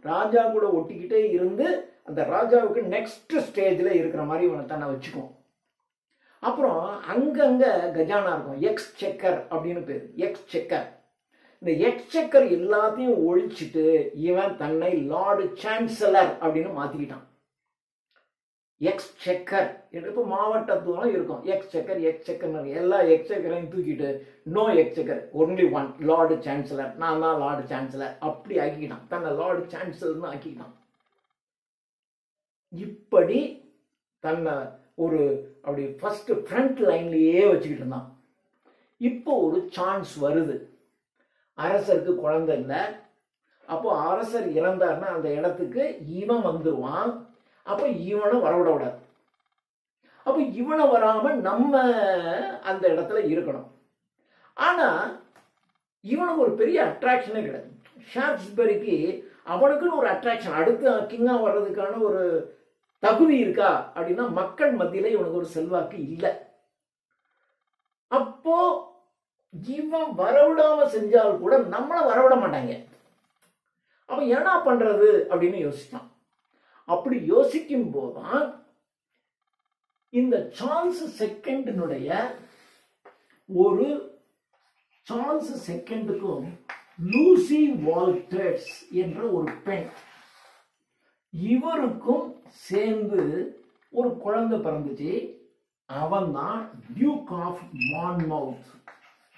ராஜா கூட ஒட்டிக்கிட்டே இருந்து அந்த ராஜாவுக்கு நெக்ஸ்ட் ஸ்டேஜ்ல இருக்கிற மாதிரி இவனை தானே வச்சுக்கும். அப்புறம் அங்கங்க கஜானா இருக்கும், எக்ஸ்செக்கர் அப்படின்னு பேரு. எக்ஸ்செக்கர், இந்த எக்ஸ்செக்கர் எல்லாத்தையும் ஒழிச்சிட்டு இவன் தன்னை லார்டு சான்சலர் அப்படின்னு மாத்திக்கிட்டான். எக்ஸ்செக்கர் இப்போ மாவட்டத்துவம் இருக்கும், எக்ஸ்செக்கர் எல்லா எக்ஸ்செக்கரையும் தூக்கிட்டு no exchequer, only one lord chancellor, நான் தான் லார்டு சான்சலர் அப்படி ஆக்கிட்டான். தன்னை லார்டு சான்சலர்னு ஆக்கிட்டான். இப்படி தன்னை ஒரு அப்படி ஃபர்ஸ்ட் ஃப்ரண்ட் லைன்லயே வச்சுக்கிட்டு இருந்தான். இப்போ ஒரு சான்ஸ் வருது, அரசருக்கு குழந்தை இல்லை. அப்போ அரசர் இறந்தார்னா அந்த இடத்துக்கு இவன் வந்துருவான். அப்ப இவனை வரவிடக்கூடாது. அப்ப இவனை வராம நம்ம அந்த இடத்துல இருக்கணும். ஆனா இவனுக்கு ஒரு பெரிய அட்ராக்ஷனே கிடையாது. ஷாப்ஸ்பரிக்கு அவனுக்குன்னு ஒரு அட்ராக்ஷன், அடுத்து கிங்கா வர்றதுக்கான ஒரு தகுதி இருக்கா அப்படின்னா மக்கள் மத்தியில இவனுக்கு ஒரு செல்வாக்கு இல்லை. அப்போ இவன் வரவிடாம செஞ்சால் கூட நம்மள வரவிட மாட்டாங்க. அவன் என்ன பண்றது அப்படின்னு யோசித்தான். அப்படி யோசிக்கும் போதுதான் இந்த சார்ல்ஸ் செகண்டினுடைய ஒரு சார்ல்ஸ் செகண்டுக்கும் லூசி வால்டர்ஸ் என்ற ஒரு பெண், இவருக்கும் சேர்ந்து ஒரு குழந்தை பிறந்துச்சு. அவன் தான் Duke of Monmouth.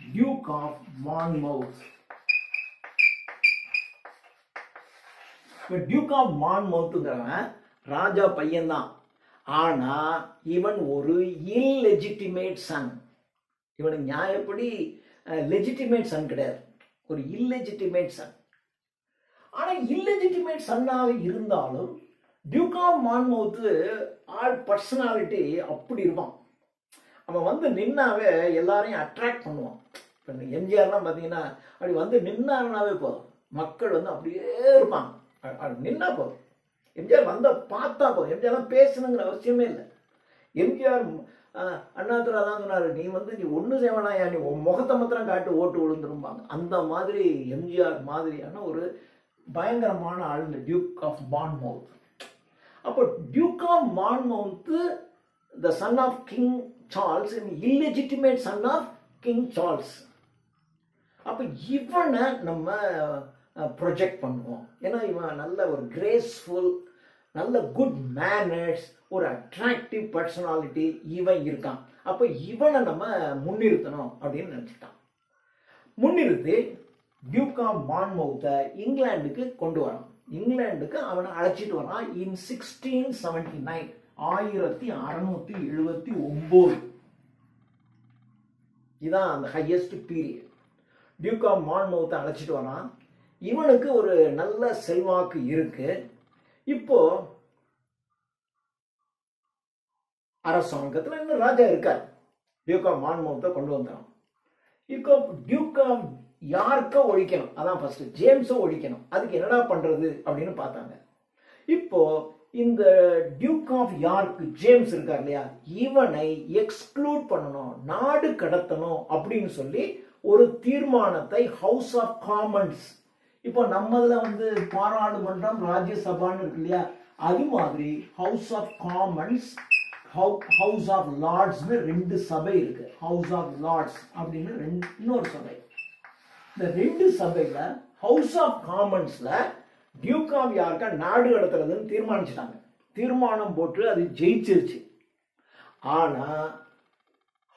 Duke of Monmouth. Duke of மான்மவுத்ங்கிறவன் ராஜா பையன்தான். ஆனா இவன் ஒரு இல்லெஜிட்டிமேட் சன். இவனுக்கு நியாயப்படி லெஜிட்டிமேட் சன் கிடையாது, ஒரு இல்லெஜிட்டிமேட் சன். ஆனா இல்லெஜிட்டிமேட் சன்னாக இருந்தாலும் டியூக் ஆஃப் மான்மவுத் ஆள் பர்சனாலிட்டி அப்படி இருப்பான். அவன் வந்து நின்னாவே எல்லாரையும் அட்ராக்ட் பண்ணுவான். இப்போ எம்ஜிஆர்லாம் பார்த்தீங்கன்னா அப்படி வந்து நின்னாருனாவே போதும், மக்கள் வந்து அப்படியே இருப்பாங்க. நின்னா போதும், எம்ஜிஆர் வந்த பார்த்தா போதும். எம்ஜிஆர்லாம் பேசணுங்கிற அவசியமே இல்லை. எம்ஜிஆர் அண்ணாதுரை தான் சொன்னார், நீ வந்து நீ ஒன்றும் செய்வனாயா, நீ முகத்தை மாத்திரம் காட்டு ஓட்டு விழுந்துருப்பாங்க. அந்த மாதிரி எம்ஜிஆர் மாதிரியான ஒரு பயங்கரமான ஆள் இந்த டியூக் ஆஃப் மான்மவுத். அப்போ Duke of Monmouth the son of King Charles, illegitimate son of King Charles. அப்போ இவனை நம்ம ப்ரொஜெக்ட் பண்ணுவோம். ஏன்னா இவன் நல்ல ஒரு கிரேஸ்ஃபுல், நல்ல குட் மேனர்ஸ், ஒரு அட்ராக்டிவ் பர்சனாலிட்டி இவன் இருக்கான். அப்போ இவனை நம்ம முன்னிறுத்தணும் அப்படின்னு நினச்சிட்டான். முன்னிறுத்தி டியூக் ஆஃப் மான்மவுத்தை இங்கிலாந்துக்கு கொண்டு வரான். இங்கிலாந்துக்கு அவனை அழைச்சிட்டு வரான் இன் 1679, 1679. இதான் அந்த ஹையஸ்ட் பீரியட். டியூக் ஆஃப் மான்மவுத்தை அழைச்சிட்டு வரான். இவனுக்கு ஒரு நல்ல செல்வாக்கு இருக்கு. இப்போ அரசாங்கத்தில் இன்னும் ராஜா இருக்கார். டியூக் ஆஃப் மான்மவுத்தை கொண்டு வந்தான். இப்போ டியூக் ஆஃப் யார்க்க ஒழிக்கணும், அதான் ஃபர்ஸ்ட் ஜேம்ஸை ஒழிக்கணும். அதுக்கு என்னடா பண்றது அப்படின்னு பார்த்தாங்க. இப்போ இந்த டியூக் ஆஃப் யார்க் ஜேம்ஸ் இருக்கார் இல்லையா, இவனை எக்ஸ்க்ளூட் பண்ணணும், நாடு கடத்தணும் அப்படின்னு சொல்லி ஒரு தீர்மானத்தை ஹவுஸ் ஆஃப் காமன்ஸ், இப்போ நம்மதுல வந்து பாராளுமன்றம் ராஜ்யசபான்னு இருக்கு இல்லையா, அது மாதிரி House of Commons, House of லார்ட்ஸ்னு ரெண்டு சபை இருக்கு. ஹவுஸ் ஆஃப் லார்ட்ஸ் அப்படின்னு இன்னொரு சபை. இந்த ரெண்டு சபையில ஹவுஸ் ஆஃப் காமன்ஸ்ல டியூக் ஆஃப் யார்க்கா நாடு கடத்துறதுன்னு தீர்மானிச்சிட்டாங்க. தீர்மானம் போட்டு அது ஜெயிச்சிருச்சு. ஆனா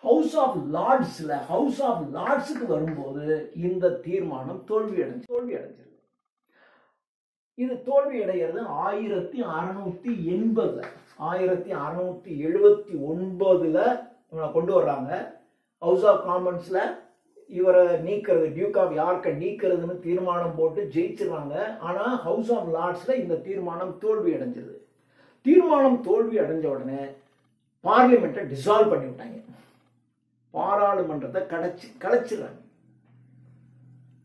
ஹவுஸ் ஆஃப் லார்ட்ஸுக்கு வரும்போது இந்த தீர்மானம் தோல்வி அடைஞ்சது. இது தோல்வி அடைகிறது 1680, 1679 கொண்டு வர்றாங்க. ஹவுஸ் ஆஃப் காமன்ஸ்ல இவரை நீக்கிறது, டியூக் ஆஃப் யார்க்கை நீக்கிறதுன்னு தீர்மானம் போட்டு ஜெயிச்சிடறாங்க. ஆனா ஹவுஸ் ஆஃப் லார்ட்ஸ்ல இந்த தீர்மானம் தோல்வி அடைஞ்சது. தீர்மானம் தோல்வி அடைஞ்ச உடனே பார்லிமெண்ட்டை டிசால்வ் பண்ணி விட்டாங்க. பாராளுமன்றத்தை கலைச்சிடுறாங்க.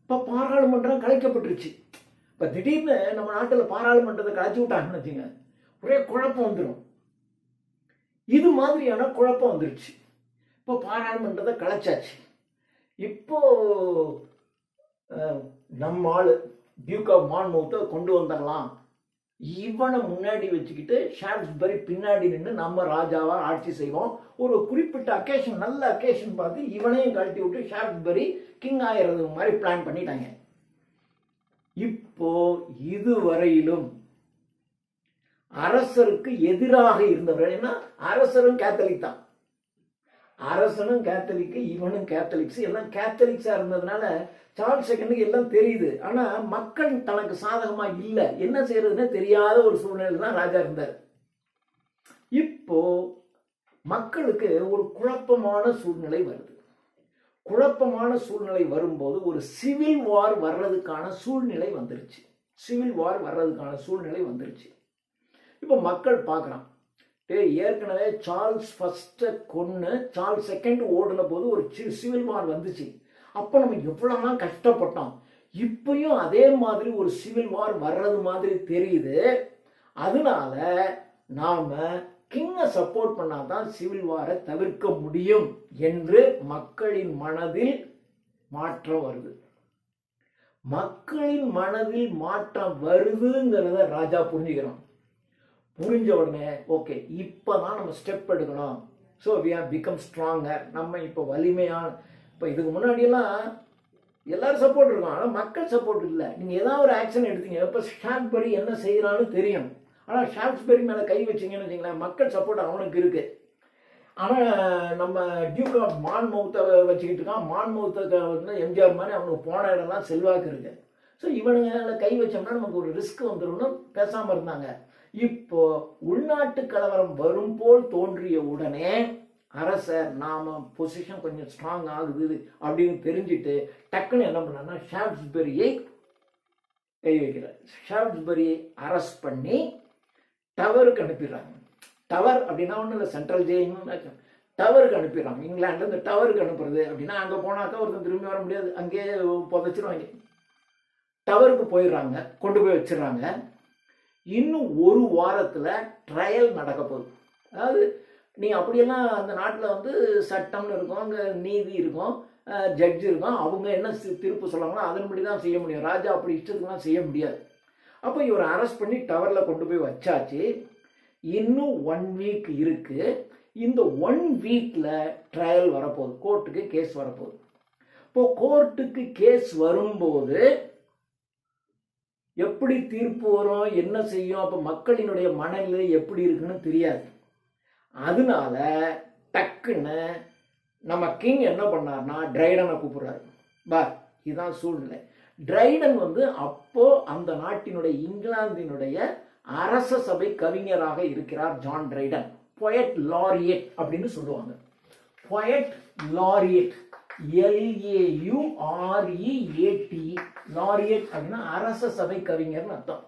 இப்ப பாராளுமன்றம் கலைக்கப்பட்டுருச்சு. இப்ப திடீர்னு நம்ம நாட்டில் பாராளுமன்றத்தை கலைச்சி விட்டாங்கன்னு வச்சுங்க, ஒரே குழப்பம் வந்துடும். இது மாதிரியான குழப்பம் வந்துருச்சு. இப்போ பாராளுமன்றத்தை கலைச்சாச்சு. இப்போ நம்ம ஆளு டியூக் ஆஃப் மான்மவுத்தை கொண்டு வந்துடலாம், இவனை முன்னாடி வச்சுக்கிட்டு ஷாப்ஸ்பரி பின்னாடி நின்று நம்ம ராஜாவா ஆட்சி செய்வோம். ஒரு குறிப்பிட்ட அக்கேஷன், நல்ல அக்கேஷன் பார்த்து இவனையும் கழட்டி விட்டு ஷாப்ஸ்பரி கிங் ஆகிறது மாதிரி பிளான் பண்ணிட்டாங்க. இப்போ இதுவரையிலும் அரசருக்கு எதிராக இருந்தவர்கள், ஏன்னா அரசரும் கேத்தலிக் தான், அரசனும் கேத்தலிக், இவனும் கேத்தலிக்ஸ், எல்லாம் கேத்தலிக்ஸா இருந்ததுனால சார்ல்ஸ் செகண்டுக்கு எல்லாம் தெரியுது. ஆனா மக்கள் தனக்கு சாதகமா இல்லை, என்ன செய்யறதுன்னு தெரியாத ஒரு சூழ்நிலை தான் ராஜா இருந்தார். இப்போ மக்களுக்கு ஒரு குழப்பமான சூழ்நிலை வருது. குழப்பமான சூழ்நிலை வரும்போது ஒரு சிவில் வார் வர்றதுக்கான சூழ்நிலை வந்துருச்சு. இப்போ மக்கள் பார்க்குறான், ஏற்கனவே சார்ல்ஸ் ஃபர்ஸ்ட் கொன்னு சார்ல்ஸ் செகண்ட் ஓடுன போது ஒரு சிவில் வார் வந்துச்சு. அப்போ நம்ம எவ்வளோலாம் கஷ்டப்பட்டோம், இப்பயும் அதே மாதிரி ஒரு சிவில் வார் வர்றது மாதிரி தெரியுது. அதனால நாம கிங்கை சப்போர்ட் பண்ணாதான் சிவில் வாரை தவிர்க்க முடியும் என்று மக்களின் மனதில் மாற்றம் வருது. மக்களின் மனதில் மாற்றம் வருதுங்கிறத ராஜா புரிஞ்சுக்கிறோம். புரிஞ்ச உடனே ஓகே, இப்பதான் நம்ம ஸ்டெப் எடுக்கணும். So we have become stronger. நம்ம இப்போ வலிமையான, இப்போ இதுக்கு முன்னாடியெல்லாம் எல்லாரும் சப்போர்ட் இருக்கும், ஆனால் மக்கள் சப்போர்ட் இல்லை. நீங்கள் ஏதாவது ஒரு ஆக்ஷன் எடுத்தீங்க, இப்போ ஷாஃப்ட்ஸ்பரி என்ன செய்யறான்னு தெரியும், ஆனால் ஷாஃப்ட்ஸ்பரி மேலே கை வச்சிங்கன்னு வச்சிங்களேன், மக்கள் சப்போர்ட் அவனுக்கு இருக்கு. ஆனால் நம்ம டியூக் ஆஃப் மான்மவுத்தை வச்சுக்கிட்டு இருக்கான். மான்மவுத்தை வந்து எம்ஜிஆர் மாதிரி அவனுக்கு போன இடம்லாம் செல்வாக்கு இருக்கு. ஸோ இவனுங்க கை வச்சோம்னா நமக்கு ஒரு ரிஸ்க் வந்துடும்னு பேசாமல் இருந்தாங்க. இப்போ உள்நாட்டு கலவரம் வரும் போல் தோன்றிய உடனே அரசர் நாம பொசிஷன் கொஞ்சம் ஸ்ட்ராங் ஆகுது அப்படின்னு தெரிஞ்சுட்டு டக்குன்னு என்ன பண்ணா ஷாஃப்ட்ஸ்பரியை கை வைக்கிறார். ஷாஃப்ட்ஸ்பரியை அரெஸ்ட் பண்ணி டவருக்கு அனுப்பிடுறாங்க. டவர் அப்படின்னா ஒன்றும் இல்லை, சென்ட்ரல் ஜெயின்னு டவருக்கு அனுப்பிடுறாங்க. இங்கிலாந்து இந்த டவருக்கு அனுப்புறது அப்படின்னா அங்கே போனாக்கா ஒருத்தன் திரும்பி வர முடியாது, அங்கேயே புதைச்சிருவாங்க. டவருக்கு போயிடுறாங்க, கொண்டு போய் வச்சிடறாங்க. இன்னும் ஒரு வாரத்தில் ட்ரையல் நடக்க போகுது. அதாவது நீங்கள் அப்படியெல்லாம் அந்த நாட்டில் வந்து சட்டம்னு இருக்கும், அங்கே நீதி இருக்கும், ஜட்ஜ் இருக்கும். அவங்க என்ன தீர்ப்பு சொல்கிறாங்களோ அதன்படி தான் செய்ய முடியும். ராஜா அப்படி இஷ்டத்துக்குலாம் செய்ய முடியாது. அப்போ இவர் அரெஸ்ட் பண்ணி டவரில் கொண்டு போய் வச்சாச்சு. இன்னும் 1 வீக் இருக்கு. இந்த 1 வீக்கில் ட்ரையல் வரப்போகுது, கோர்ட்டுக்கு கேஸ் வரப்போகுது. இப்போ கோர்ட்டுக்கு கேஸ் வரும்போது எப்படி தீர்ப்பு வரும், என்ன செய்யும், அப்போ மக்களினுடைய மனநிலை எப்படி இருக்குன்னு தெரியாது. அதனால டக்குன்னு நம்ம கிங் என்ன பண்ணார்னா டிரைடனை கூப்பிடுறாரு. பார், இதுதான் சூழ்நிலை. டிரைடன் வந்து அப்போ அந்த நாட்டினுடைய இங்கிலாந்தினுடைய அரச சபை கவிஞராக இருக்கிறார். ஜான் டிரைடன் பொயட் லாரியட் அப்படின்னு சொல்லுவாங்க. பொயட் லாரியட், LAUREAT, லாரியட் அப்படின்னா அரச சபை கவிஞர்னு அர்த்தம்.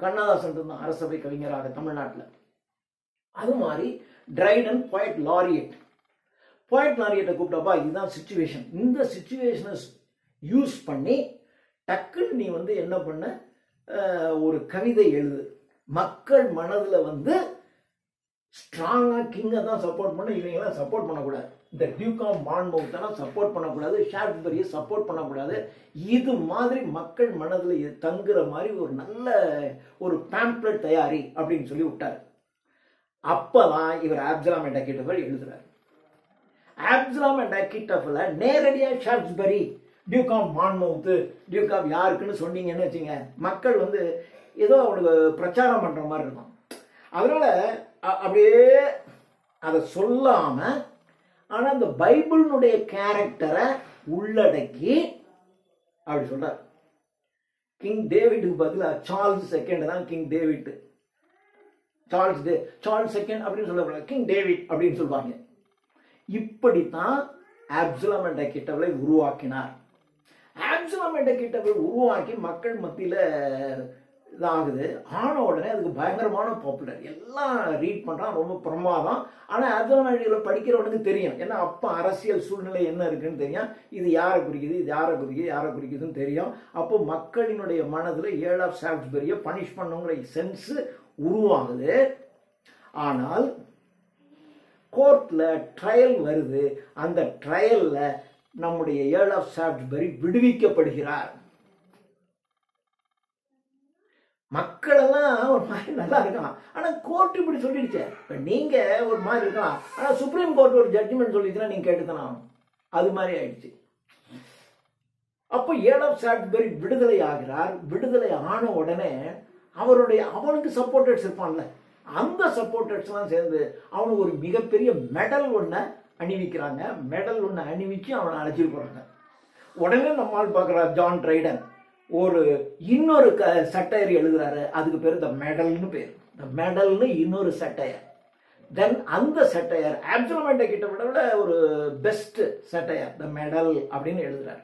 கண்ணதாசன் இருந்தான் அரச சபை கவிஞராக தமிழ்நாட்டில். அது மாதிரி டிரைடன் பொயட் லாரியட். பொயட் லாரியட்டை கூப்பிட்டப்பா, இதுதான் சிச்சுவேஷன், இந்த சிச்சுவேஷனை யூஸ் பண்ணி டக்குன்னு நீ வந்து என்ன பண்ண, ஒரு கவிதை எழுது. மக்கள் மனதில் வந்து ஸ்ட்ராங்காக கிங்கை தான் சப்போர்ட் பண்ண, இவங்கெல்லாம் சப்போர்ட் பண்ணக்கூடாது. இந்த டியூக் ஆஃப் மான்மவுத்தெல்லாம் சப்போர்ட் பண்ணக்கூடாது, ஷாஃப்ட்ஸ்பரியை சப்போர்ட் பண்ணக்கூடாது. இது மாதிரி மக்கள் மனதில் தங்குற மாதிரி ஒரு நல்ல ஒரு பேம்ப்ளெட் தயாரி அப்படின்னு சொல்லி விட்டார். அப்பதான் இவர் ஆப்சலாம் அண்ட் அக்கிட்டோஃபெல் எழுதுறாரு. ஆப்சலாம் அண்ட் அக்கிட்டோஃபெல் நேரடியாக ஷாஃப்ட்ஸ்பரி டியூக் ஆஃப் மான்மவுத்து, டியூக் ஆஃப் யாருக்குன்னு சொன்னீங்கன்னு வச்சுங்க, மக்கள் வந்து ஏதோ அவனுக்கு பிரச்சாரம் பண்ற மாதிரி இருக்கும். அதனால அப்படியே அதை சொல்லாம, ஆனா அந்த பைபிளினுடைய கேரக்டரை உள்ளடக்கி அப்படி சொல்றார். கிங் டேவிட்டுக்கு பதிலாக சார்ல்ஸ் செகண்ட் தான் கிங் டேவிட். சார்ல்ஸ் செகண்ட் அப்படின்னு சொல்லக்கூடாது, கிங் டேவிட் அப்படின்னு சொல்லுவாங்க. இப்படித்தான் ஆப்சலாம் அண்ட் அக்கிட்டோஃபெலை உருவாக்கினார். ஆப்சலாம் அண்ட் அக்கிட்டோஃபெல் உருவாக்கி மக்கள் மத்தியில் இதாகுது. ஆன உடனே அதுக்கு பயங்கரமான பாப்புலர், எல்லாம் ரீட் பண்ணுறான், ரொம்ப பிரமாதம். ஆனால் ஆப்சலாம் அண்ட் அக்கிட்டோஃபெல் படிக்கிறவனுக்கு தெரியும், ஏன்னா அப்போ அரசியல் சூழ்நிலை என்ன இருக்குன்னு தெரியும். இது யாரை குறிக்குது, இது யாரை குறிக்குது, யாரை குறிக்குதுன்னு தெரியும். அப்போ மக்களினுடைய மனதில் ஏர்ல் ஆஃப் ஷாஃப்ட்ஸ்பரியை பனிஷ் பண்ணுங்கிற சென்ஸ் உருவாகுது. ஆனால் கோர்ட்ல ட்ரையல் வருது. அந்த ட்ரையல்ல நம்முடைய ஏர்ல் ஆஃப் ஷாஃப்ட்ஸ்பரி விடுவிக்கப்படுகிறார். மக்கள் எல்லாம் ஒரு மாதிரி நல்லா இருக்கலாம், ஆனா கோர்ட் இப்படி சொல்லிடுச்சு. இப்ப நீங்க ஒரு மாதிரி இருக்கலாம், ஆனா சுப்ரீம் கோர்ட் ஒரு ஜட்ஜ்மெண்ட் சொல்லிச்சுன்னா நீங்க கேட்டுதானே ஆகணும். அது மாதிரி ஆயிடுச்சு. அப்போ ஏர்ல் ஆஃப் ஷாஃப்ட்ஸ்பரி விடுதலை ஆகிறார். விடுதலை ஆன உடனே அவனுக்கு சப்போர்ட்டர்ஸ் இருப்பான்ல, அந்த சப்போர்ட்டர்ஸ்லாம் சேர்ந்து அவனுக்கு ஒரு மிகப்பெரிய மெடல் ஒன்றை அணிவிக்கிறாங்க. மெடல் ஒன்று அணிவிச்சு அவனை அழைச்சிட்டு போறாங்க. உடனே நம்மால் பார்க்குறார் ஜான் டிரைடன் இன்னொரு சட்டையர் எழுதுறாரு. அதுக்கு பேர் த மெடல்னு பேர். த மெடல்னு இன்னொரு சட்டையர். தென் அந்த சட்டையர் ஆப்சலாம் அண்ட் அக்கிட்டோஃபெலை விட ஒரு பெஸ்ட் சட்டையர், த மெடல் அப்படின்னு எழுதுறாரு.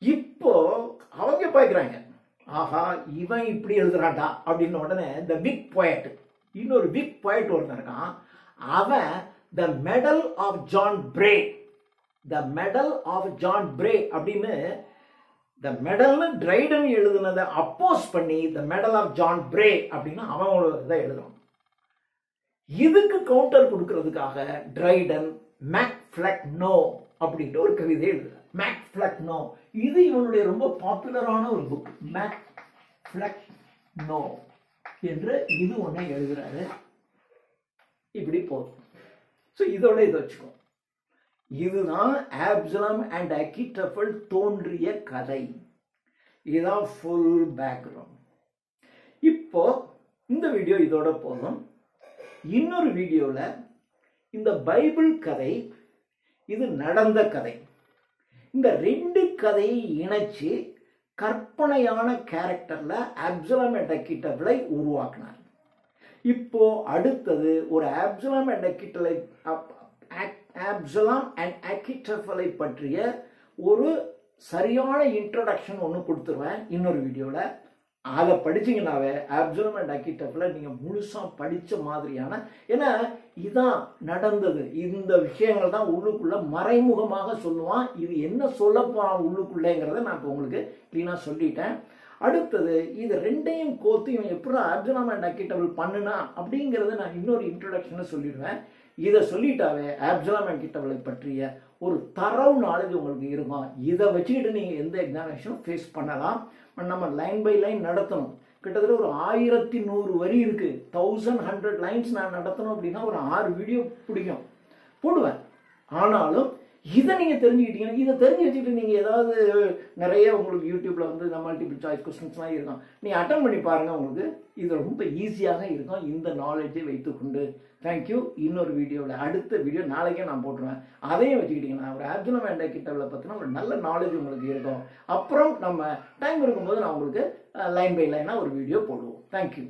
இப்போ அவங்க பார்க்குறாங்க, ஆஹா இவன் இப்படி எழுதுறான்டா அப்படின்னு. உடனே த பிக் பொயட், இன்னொரு பிக் பொயட் ஒருத்தன் இருக்கான், அவன் the Medal of John Bayes, the Medal of John Bayes அப்படின்னு த மெடல்னு ட்ரைடன் எழுதுனதை அப்போஸ் பண்ணி the Medal of John Bayes அப்படின்னு அவங்களோட இதை எழுதணும். இதுக்கு கவுண்டர் கொடுக்கறதுக்காக ட்ரைடன் மேக்ஃப்ளக்னோ அப்படின்ற ஒரு கவிதை எழுதுறார். மேக்ஃப்ளக்னோ இது இவனுடைய ரொம்ப பாப்புலரான ஒரு புக். மேக்ஃப்ளக்னோ என்று இது ஒன்றை எழுதுறாரு. இப்படி போதும். ஸோ இதோட இதை வச்சுக்கோ. இதுதான் ஆப்சலம் அண்ட் அகிட்டோபல் தோன்றிய கதை. இதுதான் ஃபுல் பேக்ரவுண்ட். இப்போ இந்த வீடியோ இதோட போதும். இன்னொரு வீடியோவில் இந்த பைபிள் கதை, இது நடந்த கதை, இந்த ரெண்டு கதையை இணைச்சு கற்பனையான கேரக்டர்ல ஆப்சலம் அண்ட் அகிட்டோபலை உருவாக்கினார். இப்போ அடுத்தது ஒரு ஆப்சலம் அண்ட் அகிட்டோபலை பற்றிய ஒரு சரியான இன்ட்ரோடக்ஷன் ஒன்று கொடுத்துருவேன் இன்னொரு வீடியோவில். அதை படிச்சிங்கனாவே ஆப்சலம் அண்ட் அகிட்டோபலை நீங்கள் முழுசாக படித்த மாதிரியான, ஏன்னா இதான் நடந்தது, இந்த விஷயங்கள் தான் உள்ளுக்குள்ள மறைமுகமாக சொல்லுவான். இது என்ன சொல்ல போகிறான் உள்ளுக்குள்ளேங்கிறத நான் இப்போ உங்களுக்கு க்ளீனாக சொல்லிட்டேன். அடுத்தது இது ரெண்டையும் கோத்து இவன் எப்படி ஆப்சலம் அண்ட் அகிட்டோபல் பண்ணுனா அப்படிங்கிறத நான் இன்னொரு இன்ட்ரோடக்ஷனில் சொல்லிடுவேன். இதை சொல்லிட்டாவே ஆப்சலம் அண்ட் அகிட்டோபலை பற்றிய ஒரு தரவு நாலேஜ் உங்களுக்கு இருக்கும். இதை வச்சுக்கிட்டு நீங்கள் எந்த எக்ஸாமினேஷனும் ஃபேஸ் பண்ணலாம். நம்ம லைன் பை லைன் நடத்தணும். கிட்டத்தட்ட ஒரு 1100 வரி இருக்கு. 1100 லைன்ஸ் நான் நடத்தணும் அப்படின்னா ஒரு 6 வீடியோ பிடிக்கும் போடுவேன். ஆனாலும் இதை நீங்கள் தெரிஞ்சுக்கிட்டீங்கன்னா, இதை தெரிஞ்சு வச்சுக்கிட்டு நீங்கள் ஏதாவது நிறைய உங்களுக்கு யூடியூப்ல வந்து இந்த மல்டிபிள் சாய்ஸ் கொஸ்டின்ஸ்லாம் இருக்கும், நீங்கள் அட்டன் பண்ணி பாருங்கள். உங்களுக்கு இது ரொம்ப ஈஸியாக இருக்கும் இந்த நாலேஜை வைத்துக்கொண்டு. தேங்க்யூ. இன்னொரு வீடியோவில் அடுத்த வீடியோ நாளைக்கே நான் போட்டுருவேன். அதையும் வச்சுக்கிட்டிங்கன்னா ஒரு ஆப்சலம் அண்ட் அகிட்டோபலை பற்றின ஒரு நல்ல நாலேஜ் உங்களுக்கு இருக்கும். அப்புறம் நம்ம டைம் இருக்கும்போது நான் உங்களுக்கு லைன் பை லைனாக ஒரு வீடியோ போடுவோம். தேங்க்யூ.